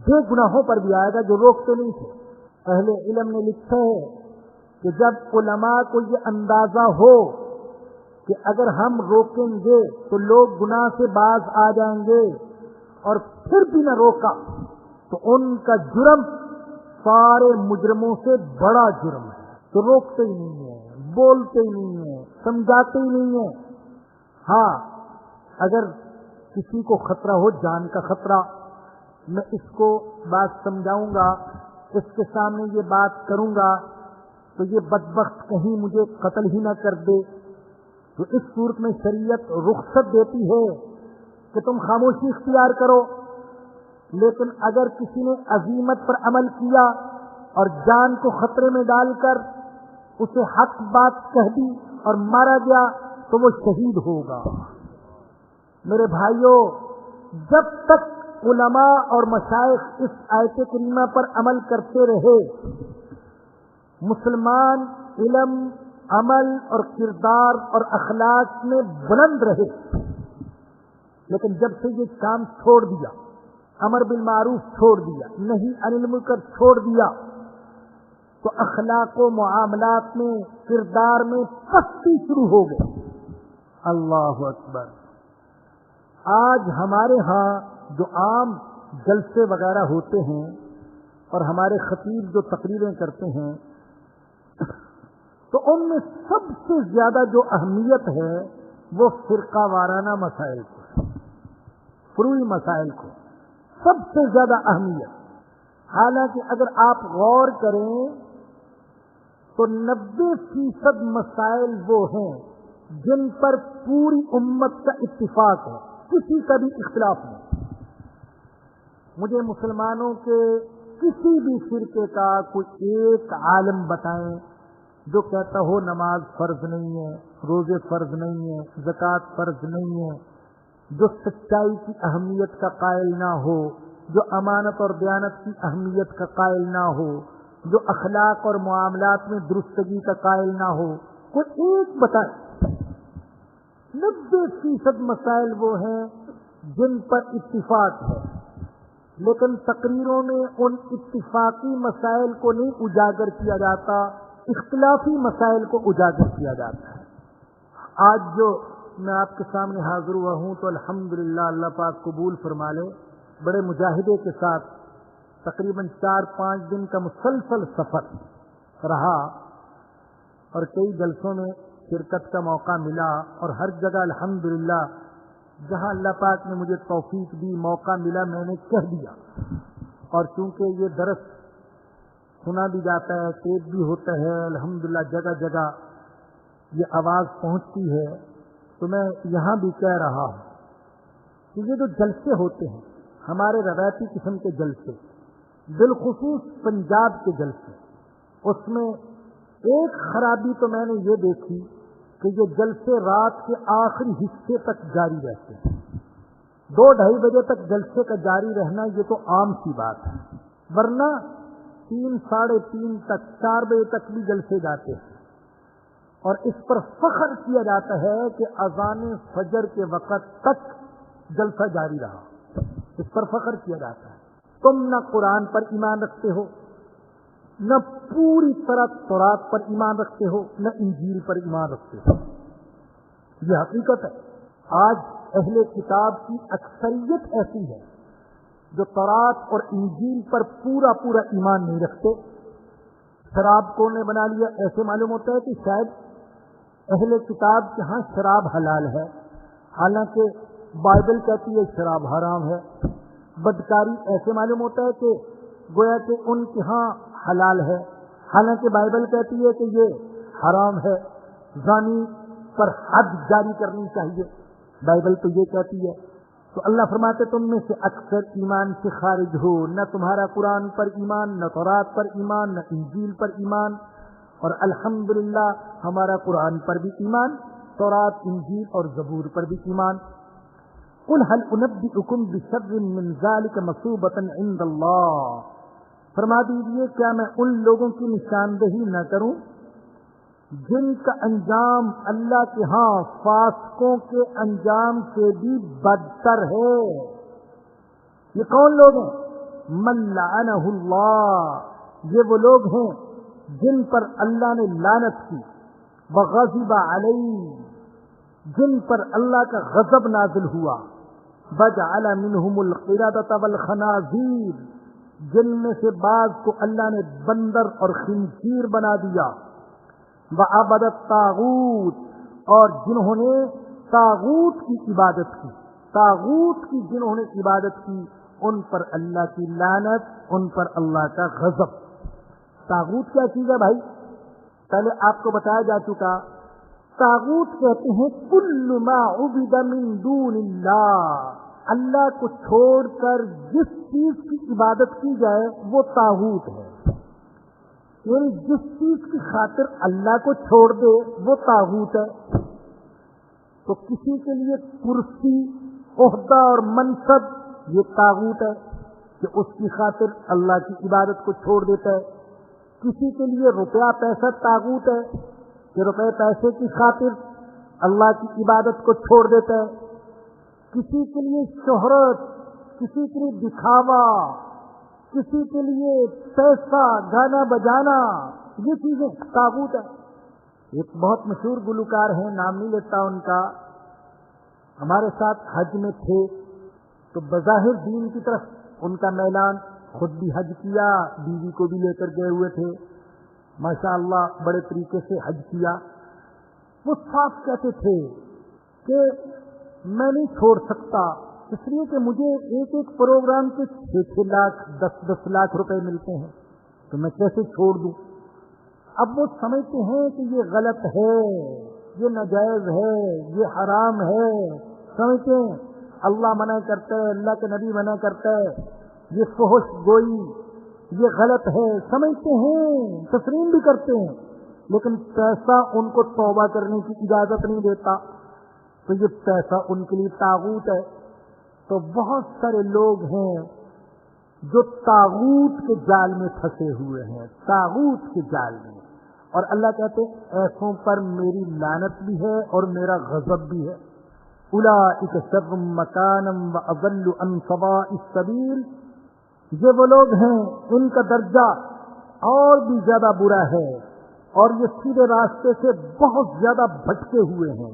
بے گناہوں پر بھی آئے گا جو روکتے نہیں تھے. اہل علم نے لکھا ہے کہ جب علماء کو یہ اندازہ ہو کہ اگر ہم روکیں گے تو لوگ گناہ سے باز آ جائیں گے اور پھر بھی نہ روکا تو ان کا جرم سارے مجرموں سے بڑا جرم ہے. تو روکتے ہی نہیں ہیں، بولتے ہی نہیں ہیں، سمجھاتے ہی نہیں ہیں. ہاں، اگر کسی کو خطرہ ہو، جان کا خطرہ، میں اس کو بات سمجھاؤں گا، اس کے سامنے یہ بات کروں گا تو یہ بدبخت کہیں مجھے قتل ہی نہ کر دے، تو اس صورت میں شریعت رخصت دیتی ہے کہ تم خاموشی اختیار کرو. لیکن اگر کسی نے عزیمت پر عمل کیا اور جان کو خطرے میں ڈال کر اسے حق بات کہہ دی اور مارا گیا تو وہ شہید ہوگا. میرے بھائیوں، جب تک علماء اور مشائخ اس آیت کریمہ پر عمل کرتے رہے، مسلمان علم، عمل اور کردار اور اخلاق میں بلند رہے. لیکن جب سے یہ کام چھوڑ دیا، امر بالمعروف چھوڑ دیا، نہی عن المنکر چھوڑ دیا، تو اخلاق و معاملات میں، کردار میں پستی شروع ہو گئی. اللہ اکبر. آج ہمارے ہاں جو عام جلسے وغیرہ ہوتے ہیں اور ہمارے خطیب جو تقریریں کرتے ہیں تو ان میں سب سے زیادہ جو اہمیت ہے وہ فرقہ وارانہ مسائل کو، فروعی مسائل کو. سب سے زیادہ اہمیت. حالانکہ اگر آپ غور کریں تو 90% مسائل وہ ہیں جن پر پوری امت کا اتفاق ہے, کسی کا بھی اختلاف نہیں. مجھے مسلمانوں کے کسی بھی فرقے کا کوئی ایک عالم بتائیں جو کہتا ہو نماز فرض نہیں ہے, روزے فرض نہیں ہے, زکوٰۃ فرض نہیں ہے, جو سچائی کی اہمیت کا قائل نہ ہو, جو امانت اور دیانت کی اہمیت کا قائل نہ ہو, جو اخلاق اور معاملات میں درستگی کا قائل نہ ہو, کوئی ایک بتائیں. 90% مسائل وہ ہیں جن پر اتفاق ہے, لیکن تقریروں میں ان اتفاقی مسائل کو نہیں اجاگر کیا جاتا, اختلافی مسائل کو اجاگر کیا جاتا ہے. آج جو میں آپ کے سامنے حاضر ہوا ہوں تو الحمدللہ اللہ پاک قبول فرما لے. بڑے مجاہدے کے ساتھ تقریباً 4-5 دن کا مسلسل سفر رہا اور کئی جلسوں میں شرکت کا موقع ملا, اور ہر جگہ الحمدللہ جہاں اللہ پاک نے مجھے توفیق دی, موقع ملا, میں نے کہہ دیا. اور چونکہ یہ درس سنا بھی جاتا ہے, ٹیپ بھی ہوتا ہے, الحمدللہ جگہ جگہ یہ آواز پہنچتی ہے, تو میں یہاں بھی کہہ رہا ہوں کہ یہ جو جلسے ہوتے ہیں ہمارے روایتی قسم کے جلسے, بالخصوص پنجاب کے جلسے, اس میں ایک خرابی تو میں نے یہ دیکھی کہ یہ جلسے رات کے آخری حصے تک جاری رہتے ہیں. 2-2:30 بجے تک جلسے کا جاری رہنا یہ تو عام سی بات ہے, ورنہ 3-3:30 تک 4 بجے تک بھی جلسے جاتے ہیں. اور اس پر فخر کیا جاتا ہے کہ اذان فجر کے وقت تک جلسہ جاری رہا, اس پر فخر کیا جاتا ہے. تم نہ قرآن پر ایمان رکھتے ہو, نہ پوری طرح تورات پر ایمان رکھتے ہو, نہ انجیل پر ایمان رکھتے ہو. یہ حقیقت ہے. آج اہل کتاب کی اکثریت ایسی ہے جو تورات اور انجیل پر پورا ایمان نہیں رکھتے. شراب کون نے بنا لیا, ایسے معلوم ہوتا ہے کہ شاید اہل کتاب کے ہاں شراب حلال ہے, حالانکہ بائبل کہتی ہے شراب حرام ہے. بدکاری ایسے معلوم ہوتا ہے کہ گویا کہ ان کے ہاں حلال ہے, حالانکہ بائبل کہتی ہے کہ یہ حرام ہے. زانی پر حد جاری کرنی چاہیے, بائبل تو یہ کہتی ہے. تو اللہ فرماتے تم میں سے اکثر ایمان سے خارج ہو, نہ تمہارا قرآن پر ایمان, نہ تورات پر ایمان, نہ انجیل پر ایمان. اور الحمدللہ ہمارا قرآن پر بھی ایمان, تورات, انجیل اور زبور پر بھی ایمان. قل هل انبئکم بشر من ذلک مثوبۃ عند اللہ, فرما دیجیے کیا میں ان لوگوں کی نشاندہی نہ کروں جن کا انجام اللہ کے ہاں فاسقوں کے انجام سے بھی بدتر ہے. یہ کون لوگ ہیں؟ من لعنہ اللہ, یہ وہ لوگ ہیں جن پر اللہ نے لعنت کی, وغضب علیہ, جن پر اللہ کا غضب نازل ہوا, وجعل منہم القردۃ والخنازیر, جن میں سے بعض کو اللہ نے بندر اور خنزیر بنا دیا, وعبد الطاغوت, اور جنہوں نے طاغوت کی عبادت کی, طاغوت کی جنہوں نے عبادت کی ان پر اللہ کی لعنت, ان پر اللہ کا غضب. طاغوت کیا چیز ہے بھائی؟ پہلے آپ کو بتایا جا چکا. طاغوت کہتے ہیں کل ما عبد من دون اللہ, اللہ کو چھوڑ کر جس چیز کی عبادت کی جائے وہ طاغوت ہے. یعنی جس چیز کی خاطر اللہ کو چھوڑ دے وہ طاغوت ہے. تو کسی کے لیے کرسی, عہدہ اور منصب یہ طاغوت ہے کہ اس کی خاطر اللہ کی عبادت کو چھوڑ دیتا ہے. کسی کے لیے روپیہ پیسہ طاغوت ہے کہ روپے پیسے کی خاطر اللہ کی عبادت کو چھوڑ دیتا ہے. کسی کے لیے شہرت, کسی کے لیے دکھاوا, کسی کے لیے پیسہ, گانا بجانا, یہ چیزیں طاغوت ہے. ایک بہت مشہور گلوکار ہیں, نام نہیں لیتا ان کا, ہمارے ساتھ حج میں تھے تو بظاہر دین کی طرف ان کا میلان, خود بھی حج کیا, بیوی کو بھی لے کر گئے ہوئے تھے, ماشاءاللہ بڑے طریقے سے حج کیا. وہ صاف کہتے تھے کہ میں نہیں چھوڑ سکتا اس لیے کہ مجھے ایک ایک پروگرام کے 6 لاکھ 10 لاکھ روپے ملتے ہیں، تو میں کیسے چھوڑ دوں؟ اب وہ سمجھتے ہیں کہ یہ غلط ہے، یہ ناجائز ہے، یہ حرام ہے، سمجھتے ہیں اللہ منع کرتا ہے، اللہ کے نبی منع کرتا ہے، یہ فحش گوئی، یہ غلط ہے، سمجھتے ہیں، تسلیم بھی کرتے ہیں، لیکن پیسہ ان کو توبہ کرنے کی اجازت نہیں دیتا، تو یہ پیسہ ان کے لیے طاغوت ہے۔ تو بہت سارے لوگ ہیں جو طاغوت کے جال میں پھنسے ہوئے ہیں، طاغوت کے جال میں، اور اللہ کہتے ہیں ایسوں پر میری لعنت بھی ہے اور میرا غضب بھی ہے۔ اولئک شر مکانا واضل عن سواء السبیل، یہ وہ لوگ ہیں ان کا درجہ اور بھی زیادہ برا ہے اور یہ سیدھے راستے سے بہت زیادہ بھٹکے ہوئے ہیں۔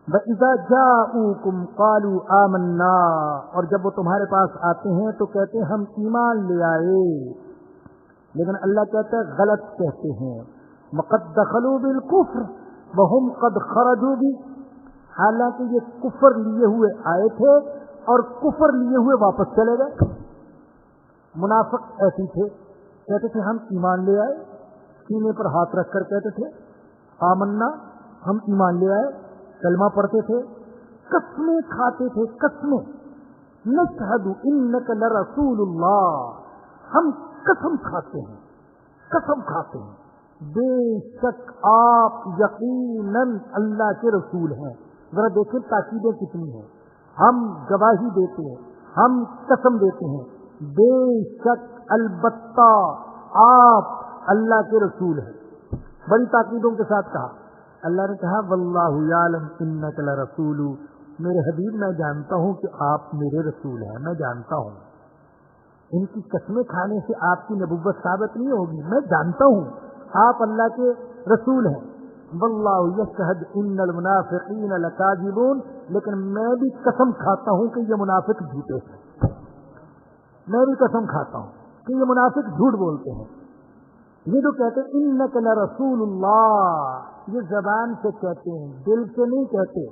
وَإِذَا جَاءُوكُمْ قَالُوا آمَنَّا، اور جب وہ تمہارے پاس آتے ہیں تو کہتے ہیں ہم ایمان لے آئے، لیکن اللہ کہتا ہے غلط کہتے ہیں۔ وَقَدْ دَخَلُوا بِالْكُفْرِ وَهُمْ قَدْ خَرَجُوا بِهِ، حالانکہ یہ کفر لیے ہوئے آئے تھے اور کفر لیے ہوئے واپس چلے گئے۔ منافق ایسے تھے، کہتے تھے ہم ایمان لے آئے، سینے پر ہاتھ رکھ کر کہتے تھے آمنا، ہم ایمان لے آئے، کلمہ پڑھتے تھے، قسمیں کھاتے تھے، قسمیں، نشہد انک لرسول اللہ، ہم قسم کھاتے ہیں، قسم کھاتے ہیں بے شک آپ یقیناً اللہ کے رسول ہیں۔ ذرا دیکھیں تاکیدیں کتنی ہیں، ہم گواہی دیتے ہیں، ہم قسم دیتے ہیں بے شک البتہ آپ اللہ کے رسول ہیں، بڑی تاکیدوں کے ساتھ کہا۔ اللہ نے کہا واللہ یعلم انک لرسول، میرے حبیب میں جانتا ہوں کہ آپ میرے رسول ہیں، میں جانتا ہوں۔ ان کی قسمیں کھانے سے آپ کی نبوت ثابت نہیں ہوگی، میں جانتا ہوں آپ اللہ کے رسول ہیں۔ واللہ یشہد ان المنافقین لکاذبون، لیکن میں بھی قسم کھاتا ہوں کہ یہ منافق جھوٹے ہیں، میں بھی قسم کھاتا ہوں کہ یہ منافق جھوٹ بولتے ہیں۔ یہ جو کہتے ہیں انک لرسول اللہ، یہ زبان سے کہتے ہیں، دل سے نہیں کہتے،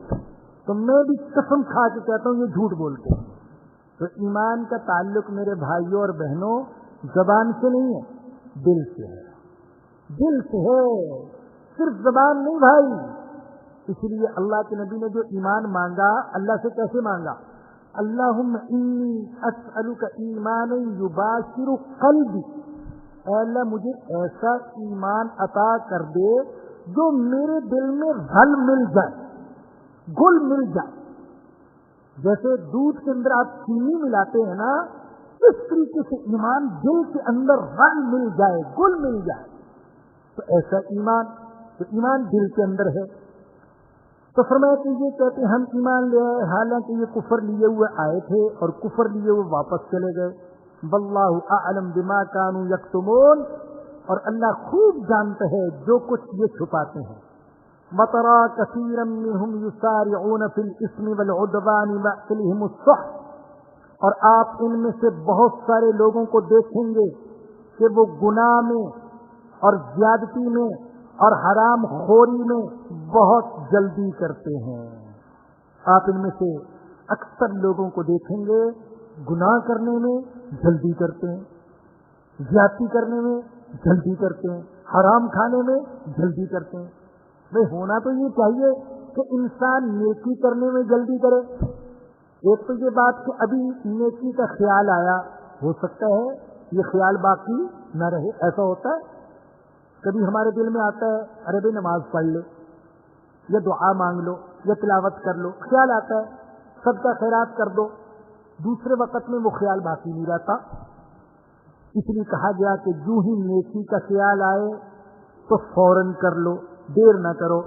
تو میں بھی قسم کھا کے کہتا ہوں یہ جھوٹ بولتے ہیں۔ تو ایمان کا تعلق میرے بھائیوں اور بہنوں زبان سے نہیں ہے، دل سے ہے، دل سے ہے، صرف زبان نہیں بھائی۔ اس لیے اللہ کے نبی نے جو ایمان مانگا اللہ سے کیسے مانگا؟ اللہم انی اسألک ایمانا یباشر قلبی، اے اللہ مجھے ایسا ایمان عطا کر دے جو میرے دل میں گھل مل جائے، گل مل جائے۔ جیسے دودھ کے اندر آپ چینی ملاتے ہیں نا، اس طریقے سے ایمان دل کے اندر رل مل جائے، گل مل جائے، تو ایسا ایمان، تو ایمان دل کے اندر ہے۔ تو فرمایا کہ یہ کہتے ہیں ہم ایمان لے آئے، حالانکہ یہ کفر لیے ہوئے آئے تھے اور کفر لیے ہوئے واپس چلے گئے۔ واللہ اعلم بما كانوا یکتمون، اور اللہ خوب جانتا ہے جو کچھ یہ چھپاتے ہیں۔ وَتَرَى كَثِيرًا مِّنْهُمْ يُسَارِعُونَ فِي الْإِثْمِ وَالْعُدْوَانِ وَأَكْلِهِمُ السُّحْتَ، اور آپ ان میں سے بہت سارے لوگوں کو دیکھیں گے کہ وہ گناہ میں اور زیادتی میں اور حرام خوری میں بہت جلدی کرتے ہیں۔ آپ ان میں سے اکثر لوگوں کو دیکھیں گے گناہ کرنے میں جلدی کرتے ہیں، زیادتی کرنے میں جلدی کرتے ہیں، حرام کھانے میں جلدی کرتے ہیں۔ بھئی ہونا تو یہ چاہیے کہ انسان نیکی کرنے میں جلدی کرے۔ ایک تو یہ بات کہ ابھی نیکی کا خیال آیا، ہو سکتا ہے یہ خیال باقی نہ رہے، ایسا ہوتا ہے کبھی ہمارے دل میں آتا ہے ارے بھائی نماز پڑھ لے یا دعا مانگ لو یا تلاوت کر لو، خیال آتا ہے صدقہ خیرات کر دو، دوسرے وقت میں وہ خیال باقی نہیں رہتا۔ اس لیے کہا گیا کہ جو ہی نیکی کا خیال آئے تو فوراً کر لو، دیر نہ کرو،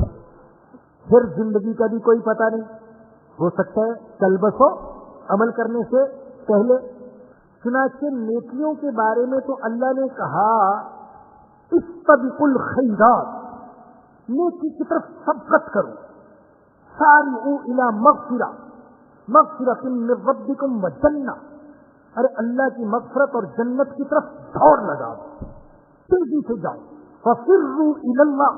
پھر زندگی کا بھی کوئی پتہ نہیں، ہو سکتا ہے کل بس ہو عمل کرنے سے پہلے۔ چنانچہ نیکیوں کے بارے میں تو اللہ نے کہا استبقوا الخیرات، نیکی کی طرف سبقت کرو، سارعوا الی مغفرۃ من ربکم وجنہ، ارے اللہ کی مغفرت اور جنت کی طرف دوڑ لگاؤ، تیزی سے جاؤ، ففروا الی اللہ،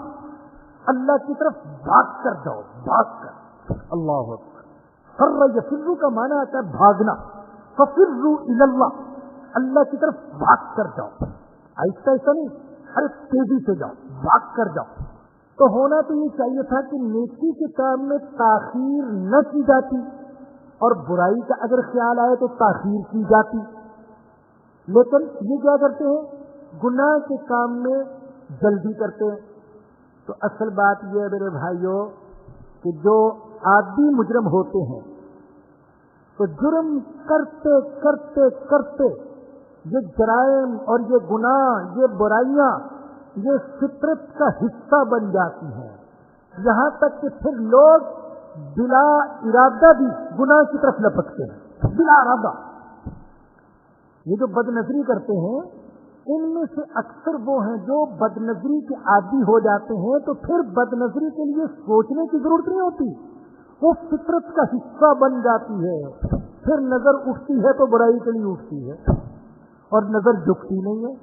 اللہ کی طرف بھاگ کر جاؤ، بھاگ کر، اللہ اکبر، فر یفر کا معنی آتا ہے بھاگنا. ففروا الی اللہ, اللہ کی طرف بھاگ کر جاؤ. ایسا نہیں, ارے تیزی سے جاؤ, بھاگ کر جاؤ. تو ہونا تو یہ چاہیے تھا کہ نیکی کے کام میں تاخیر نہ کی جاتی اور برائی کا اگر خیال آئے تو تاخیر کی جاتی. لیکن یہ کیا کرتے ہیں, گناہ کے کام میں جلدی کرتے ہیں. تو اصل بات یہ ہے میرے بھائیوں کہ جو عادی مجرم ہوتے ہیں تو جرم کرتے کرتے کرتے یہ جرائم اور یہ گناہ, یہ برائیاں, یہ فطرت کا حصہ بن جاتی ہیں, یہاں تک کہ پھر لوگ بلا ارادہ بھی گناہ کی طرف لپکتے ہیں, بلا ارادہ. یہ جو بد نظری کرتے ہیں ان میں سے اکثر وہ ہیں جو بد نظری کے عادی ہو جاتے ہیں, تو پھر بد نظری کے لیے سوچنے کی ضرورت نہیں ہوتی, وہ فطرت کا حصہ بن جاتی ہے. پھر نظر اٹھتی ہے تو برائی کے لیے اٹھتی ہے اور نظر جھکتی نہیں ہے.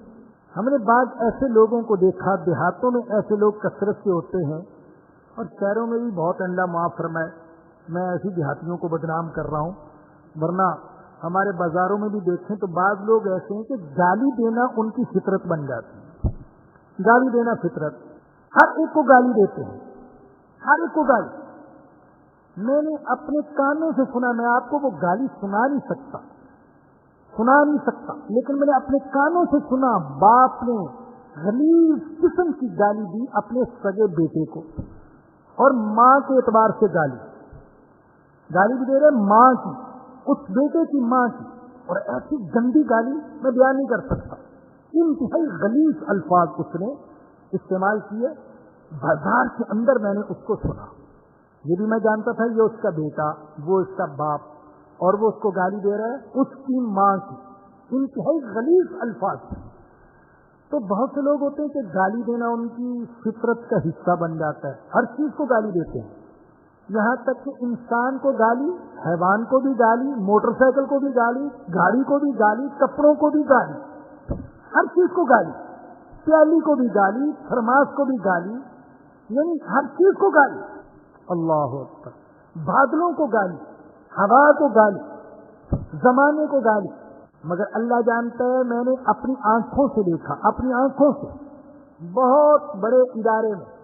ہم نے بعض ایسے لوگوں کو دیکھا, دیہاتوں میں ایسے لوگ کثرت سے ہوتے ہیں اور شہروں میں بھی بہت, اللہ معاف فرمائے, میں ایسی دیہاتیوں کو بدنام کر رہا ہوں, ورنہ ہمارے بازاروں میں بھی دیکھیں تو بعض لوگ ایسے ہیں کہ گالی دینا ان کی فطرت بن جاتی ہے. گالی دینا فطرت, ہر ایک کو گالی دیتے ہیں, ہر ایک کو گالی. میں نے اپنے کانوں سے سنا, میں آپ کو وہ گالی سنا نہیں سکتا, لیکن میں نے اپنے کانوں سے سنا, باپ نے غلیظ قسم کی گالی دی اپنے سگے بیٹے کو, اور ماں کے اعتبار سے گالی بھی دے رہے ماں کی, اس بیٹے کی ماں کی, اور ایسی گندی گالی میں بیان نہیں کر سکتا. انتہائی غلیظ الفاظ اس نے استعمال کیے. بازار کے اندر میں نے اس کو سنا, یہ بھی میں جانتا تھا یہ اس کا بیٹا, وہ اس کا باپ, اور وہ اس کو گالی دے رہا ہے اس کی ماں کی. انتہائی غلیظ الفاظ. تو بہت سے لوگ ہوتے ہیں کہ گالی دینا ان کی فطرت کا حصہ بن جاتا ہے, ہر چیز کو گالی دیتے ہیں, یہاں تک کہ انسان کو گالی, حیوان کو بھی گالی, موٹر سائیکل کو بھی گالی, گاڑی کو بھی گالی, کپڑوں کو بھی گالی, ہر چیز کو گالی, پیالی کو بھی گالی, تھرماس کو بھی گالی, یعنی ہر چیز کو گالی. اللہ اکبر. بادلوں کو گالی, ہوا کو گالی, زمانے کو گالی. مگر اللہ جانتا ہے, میں نے اپنی آنکھوں سے دیکھا, اپنی آنکھوں سے, بہت بڑے ادارے میں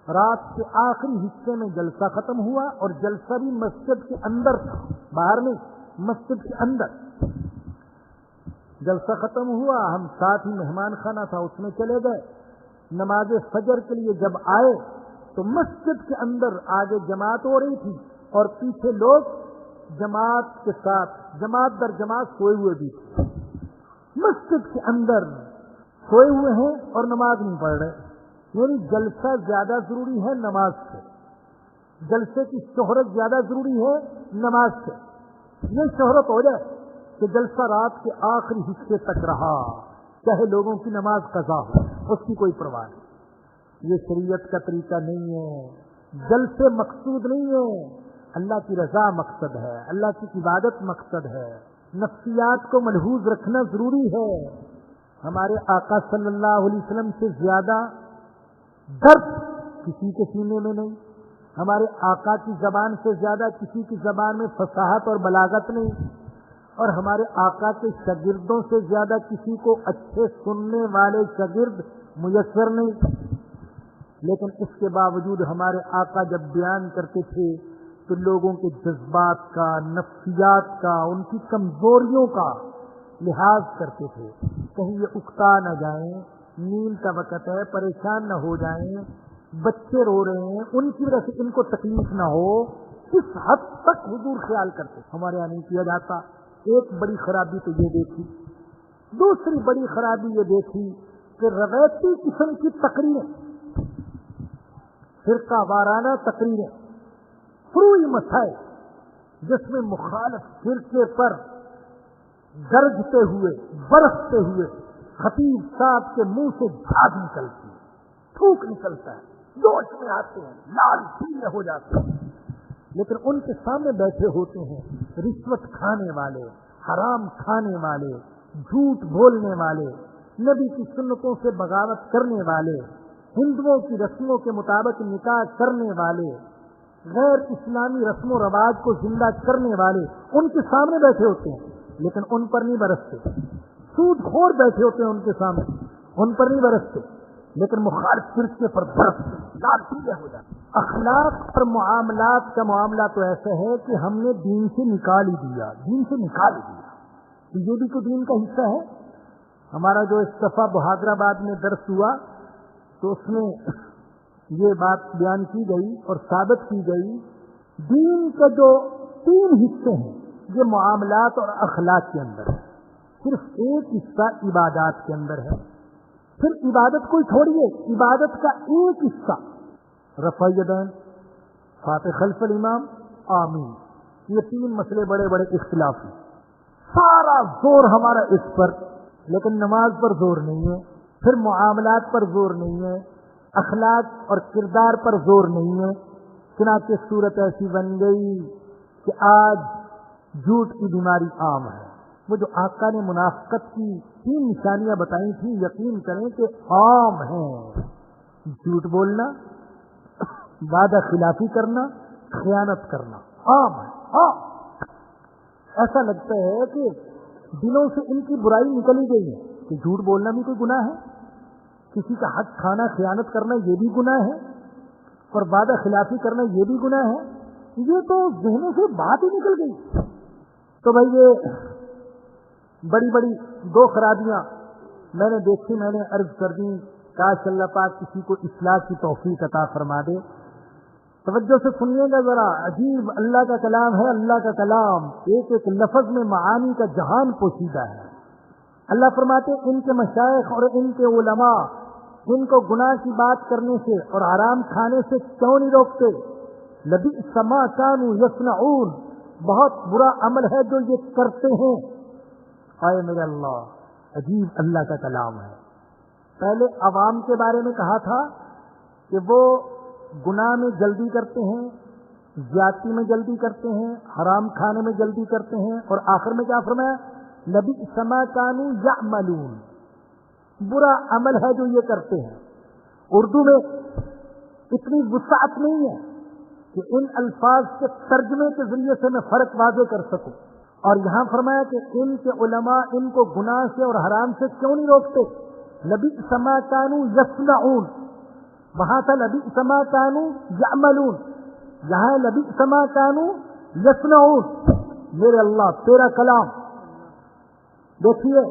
رات کے آخری حصے میں جلسہ ختم ہوا, اور جلسہ بھی مسجد کے اندر تھا, باہر نہیں, مسجد کے اندر جلسہ ختم ہوا. ہم ساتھ ہی مہمان خانہ تھا اس میں چلے گئے. نماز فجر کے لیے جب آئے تو مسجد کے اندر آگے جماعت ہو رہی تھی اور پیچھے لوگ جماعت کے ساتھ جماعت در جماعت سوئے ہوئے بھی تھے. مسجد کے اندر سوئے ہوئے ہیں اور نماز نہیں پڑھ رہے. یعنی جلسہ زیادہ ضروری ہے نماز سے, جلسے کی شہرت زیادہ ضروری ہے نماز سے. یہ شہرت ہو جائے کہ جلسہ رات کے آخری حصے تک رہا, چاہے لوگوں کی نماز قضا ہو, اس کی کوئی پرواہ نہیں. یہ شریعت کا طریقہ نہیں ہے, جلسے مقصود نہیں ہے, اللہ کی رضا مقصد ہے, اللہ کی عبادت مقصد ہے. نفسیات کو ملحوظ رکھنا ضروری ہے. ہمارے آقا صلی اللہ علیہ وسلم سے زیادہ درد کسی کے سینے میں نہیں, ہمارے آقا کی زبان سے زیادہ کسی کی زبان میں فصاحت اور بلاغت نہیں, اور ہمارے آقا کے شاگردوں سے زیادہ کسی کو اچھے سننے والے شاگرد میسر نہیں. لیکن اس کے باوجود ہمارے آقا جب بیان کرتے تھے تو لوگوں کے جذبات کا, نفسیات کا, ان کی کمزوریوں کا لحاظ کرتے تھے. کہیں یہ اکتا نہ جائیں, نیند کا وقت ہے, پریشان نہ ہو جائیں, بچے رو رہے ہیں, ان کی وجہ سے ان کو تکلیف نہ ہو, اس حد تک حضور خیال کرتے. ہمارے یہاں نہیں کیا جاتا. ایک بڑی خرابی تو یہ دیکھی. دوسری بڑی خرابی یہ دیکھی کہ روایتی قسم کی تقریریں, فرقہ وارانہ تقریریں, فروعی مسائل جس میں مخالف فرقے پر گرجتے ہوئے, برستے ہوئے خطیب صاحب کے منہ سے جھاگ نکلتی ہے, تھوک نکلتا ہے, جوش میں آتے ہیں, لال پیلے ہو جاتے ہیں. لیکن ان کے سامنے بیٹھے ہوتے ہیں رشوت کھانے والے, حرام کھانے والے, جھوٹ بولنے والے, نبی کی سنتوں سے بغاوت کرنے والے, ہندوؤں کی رسموں کے مطابق نکاح کرنے والے, غیر اسلامی رسم و رواج کو زندہ کرنے والے ان کے سامنے بیٹھے ہوتے ہیں لیکن ان پر نہیں برستے. سود خور بیٹھے ہوتے ہیں ان کے سامنے، ان پر نہیں برستے لیکن مخالف فرقے پر برستے، لال پیلے ہو جاتے. اخلاق اور معاملات کا معاملہ تو ایسا ہے کہ ہم نے دین سے نکال ہی دیا، دین سے نکال ہی دیا. یہ بھی تو دین کا حصہ ہے. ہمارا جو اس دفعہ بہادر آباد میں درس ہوا تو اس میں یہ بات بیان کی گئی اور ثابت کی گئی دین کے جو 3 حصے ہیں یہ معاملات اور اخلاق کے اندر ہے. صرف ایک حصہ عبادات کے اندر ہے. پھر عبادت کوئی چھوڑیے، عبادت کا ایک حصہ رفع یدین، فاتح خلف الامام، آمین، یہ 3 مسئلے بڑے بڑے اختلاف ہیں. سارا زور ہمارا اس پر، لیکن نماز پر زور نہیں ہے. پھر معاملات پر زور نہیں ہے، اخلاق اور کردار پر زور نہیں ہے. چنانچہ صورت ایسی بن گئی کہ آج جھوٹ کی بیماری عام ہے. وہ جو آقا نے منافقت کی 3 نشانیاں بتائی تھیں، یقین کریں کہ عام ہیں. جھوٹ بولنا، وعدہ خلافی کرنا، خیانت کرنا عام ہے. عام ایسا لگتا ہے کہ دلوں سے ان کی برائی نکلی گئی ہے کہ جھوٹ بولنا بھی کوئی گناہ ہے، کسی کا حق کھانا، خیانت کرنا یہ بھی گناہ ہے، اور وعدہ خلافی کرنا یہ بھی گناہ ہے. یہ تو ذہنوں سے بات ہی نکل گئی. تو بھائی یہ بڑی بڑی 2 خرابیاں میں نے دیکھی، میں نے عرض کر دی. کاش اللہ پاک کسی کو اصلاح کی توفیق عطا فرما دے. توجہ سے سنیے گا ذرا، عجیب اللہ کا کلام ہے. اللہ کا کلام ایک ایک لفظ میں معانی کا جہان پوشیدہ ہے. اللہ فرماتے ان کے مشائخ اور ان کے علماء ان کو گناہ کی بات کرنے سے اور حرام کھانے سے کیوں نہیں روکتے؟ لبئس ما کانوا یصنعون، بہت برا عمل ہے جو یہ کرتے ہیں. آئے میرے اللہ، عجیب اللہ کا کلام ہے. پہلے عوام کے بارے میں کہا تھا کہ وہ گناہ میں جلدی کرتے ہیں، زیادتی میں جلدی کرتے ہیں، حرام کھانے میں جلدی کرتے ہیں، اور آخر میں کیا فرمایا؟ لبئس ما کانوا یعملون، برا عمل ہے جو یہ کرتے ہیں. اردو میں اتنی وسعت نہیں ہے کہ ان الفاظ کے ترجمے کے ذریعے سے میں فرق واضح کر سکوں. اور یہاں فرمایا کہ ان کے علماء ان کو گناہ سے اور حرام سے کیوں نہیں روکتے؟ لبئس ما کانوا یصنعون، وہاں تھا لبئس ما کانوا یعملون، یہاں لبئس ما کانوا یصنعون. میرے اللہ تیرا کلام. دیکھیے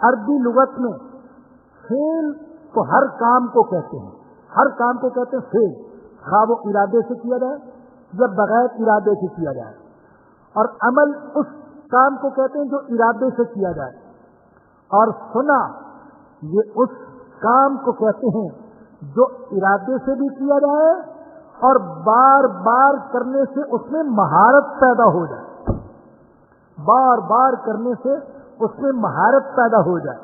عربی لغت میں فعل تو ہر کام کو کہتے ہیں، ہر کام کو کہتے ہیں فعل، خواہ وہ ارادے سے کیا جائے یا بغیر ارادے سے کیا جائے. اور عمل اس کام کو کہتے ہیں جو ارادے سے کیا جائے. اور سنا یہ اس کام کو کہتے ہیں جو ارادے سے بھی کیا جائے اور بار بار کرنے سے اس میں مہارت پیدا ہو جائے. بار بار کرنے سے اس میں مہارت پیدا ہو جائے.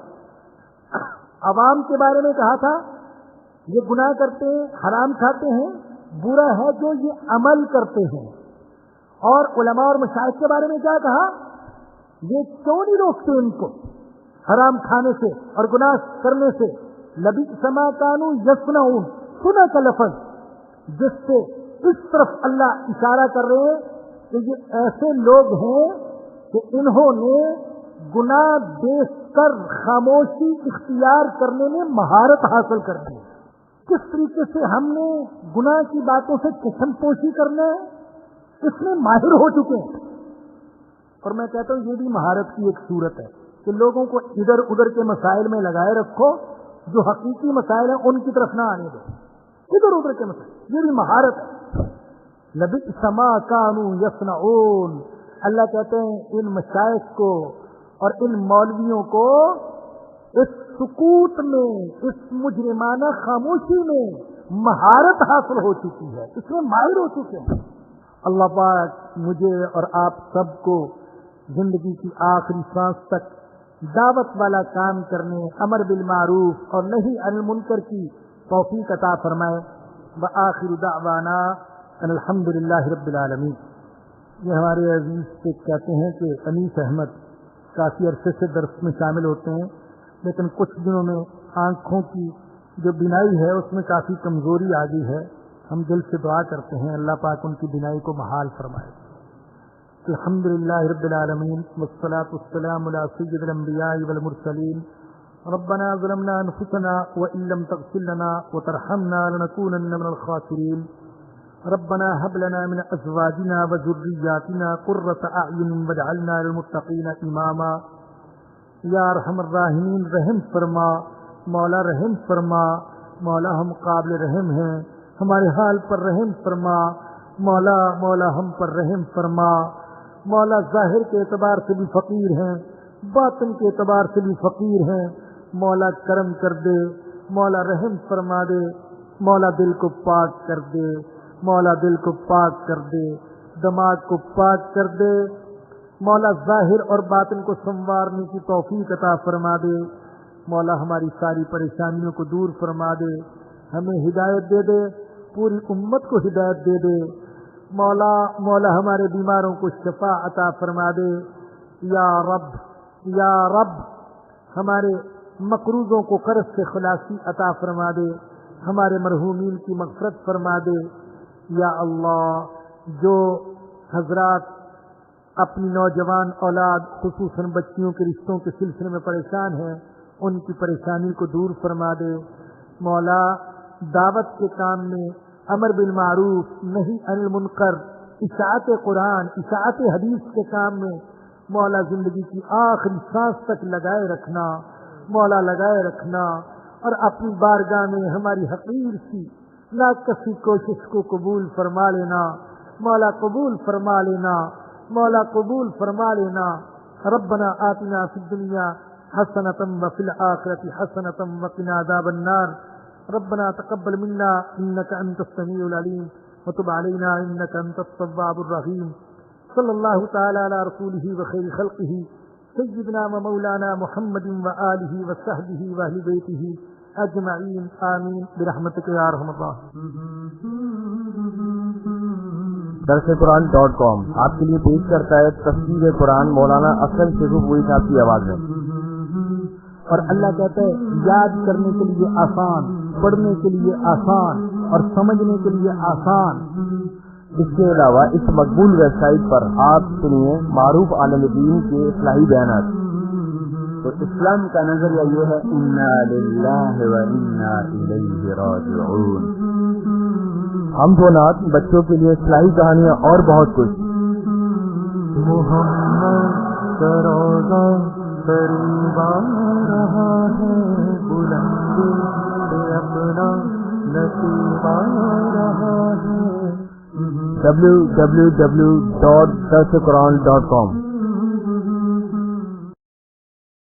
عوام کے بارے میں کہا تھا یہ گناہ کرتے ہیں، حرام کھاتے ہیں، برا ہے جو یہ عمل کرتے ہیں. اور علماء اور مشائخ کے بارے میں کیا کہا؟ یہ کیوں نہیں روکتے ان کو حرام کھانے سے اور گناہ کرنے سے؟ لبئس ما کانوا یصنعون، سنا کا لفظ جس سے اس طرف اللہ اشارہ کر رہے ہیں کہ یہ ایسے لوگ ہیں کہ انہوں نے گناہ دیکھ کر خاموشی اختیار کرنے میں مہارت حاصل کرنی ہے. کس طریقے سے ہم نے گناہ کی باتوں سے چشم پوشی کرنا ہے اس میں ماہر ہو چکے ہیں. اور میں کہتا ہوں یہ بھی مہارت کی ایک صورت ہے کہ لوگوں کو ادھر ادھر کے مسائل میں لگائے رکھو، جو حقیقی مسائل ہیں ان کی طرف نہ آنے دو. ادھر ادھر کے مسائل، یہ بھی مہارت ہے. لبئس ما کانوا یصنعون. اللہ کہتے ہیں ان مشائخ کو اور ان مولویوں کو اس سکوت میں، اس مجرمانہ خاموشی میں مہارت حاصل ہو چکی ہے، اس میں ماہر ہو چکے ہیں. اللہ پاک مجھے اور آپ سب کو زندگی کی آخری سانس تک دعوت والا کام کرنے، امر بالمعروف اور نہی عن المنکر کی توفیق عطا فرمائے. وآخر دعوانا ان الحمدللہ رب العالمین. یہ ہمارے عزیز سے کہتے ہیں کہ انیس احمد کافی عرصے سے درس میں شامل ہوتے ہیں، لیکن کچھ دنوں میں آنکھوں کی جو بینائی ہے اس میں کافی کمزوری آ گئی ہے، ہم دل سے دعا کرتے ہیں اللہ پاک ان کی بینائی کو محال فرمائے. الحمدللہ رب العالمین والصلاة والسلام علی سید الانبیاء والمرسلین. ربنا ظلمنا انفسنا وان لم تغفر لنا وترحمنا لنكونن من الخاسرین. ربنا هب لنا من ازواجنا وذرياتنا قرة اعین واجعلنا للمتقین اماما. یا ارحم الراحمین رحم فرما مولا، رحم فرما مولا، ہم قابل رحم ہیں، ہمارے حال پر رحم فرما مولا. مولا ہم پر رحم فرما مولا. ظاہر کے اعتبار سے بھی فقیر ہیں، باطن کے اعتبار سے بھی فقیر ہیں مولا. کرم کر دے مولا، رحم فرما دے مولا. دل کو پاک کر دے مولا، دل کو پاک کر دے، دماغ کو پاک کر دے مولا. ظاہر اور باطن کو سنوارنے کی توفیق عطا فرما دے مولا. ہماری ساری پریشانیوں کو دور فرما دے، ہمیں ہدایت دے دے، پوری امت کو ہدایت دے دے مولا. مولا ہمارے بیماروں کو شفا عطا فرما دے یا رب. یا رب ہمارے مقروضوں کو قرض سے خلاصی عطا فرما دے، ہمارے مرحومین کی مغفرت فرما دے یا اللہ. جو حضرات اپنی نوجوان اولاد خصوصاً بچیوں کے رشتوں کے سلسلے میں پریشان ہیں ان کی پریشانی کو دور فرما دے مولا. دعوت کے کام میں، امر بالمعروف نہی عن المنکر، اشاعت قرآن، اشاعت حدیث کے کام میں مولا زندگی کی آخری سانس تک لگائے رکھنا مولا، لگائے رکھنا. اور اپنی بارگاہ میں ہماری حقیر سی ناقصی کوشش کو قبول فرما لینا مولا. قبول فرما لینا مولا، قبول فرما لینا. ربنا آتنا فی الدنیا حسنۃ وفی الآخرۃ حسنۃ وقنا عذاب النار. ربنا تقبل منا انك انت السميع العليم وتب علينا انك انت التواب الرحيم. صلی اللہ تعالی علی رسولہ وخیر خلقہ سیدنا و مولانا محمد وآلہ وصحبہ واہل بیتہ اجمعین آمین برحمتک یا ارحم الراحمین. درسقرآن.com آپ کے لیے پیش کرتا ہے تفسیر قرآن مولانا افضل شیخ پوری صاحب کی آواز میں. اور اللہ کہتا ہے یاد کرنے کے لیے آسان، پڑھنے کے لیے آسان اور سمجھنے کے لیے آسان. اس کے علاوہ اس مقبول ویب سائٹ پر آپ سنیے معروف عالم دین کے اصلاحی بیانات. تو اسلام کا نظریہ یہ ہے انا للہ و انا الیہ راجعون. ہم دو نعت، بچوں کے لیے اصلاحی کہانیاں اور بہت کچھ. محمد کا روضہ قریب آ رہا ہے، بلندی پہ اپنا نصیب آ رہا ہے. www.darsequran.com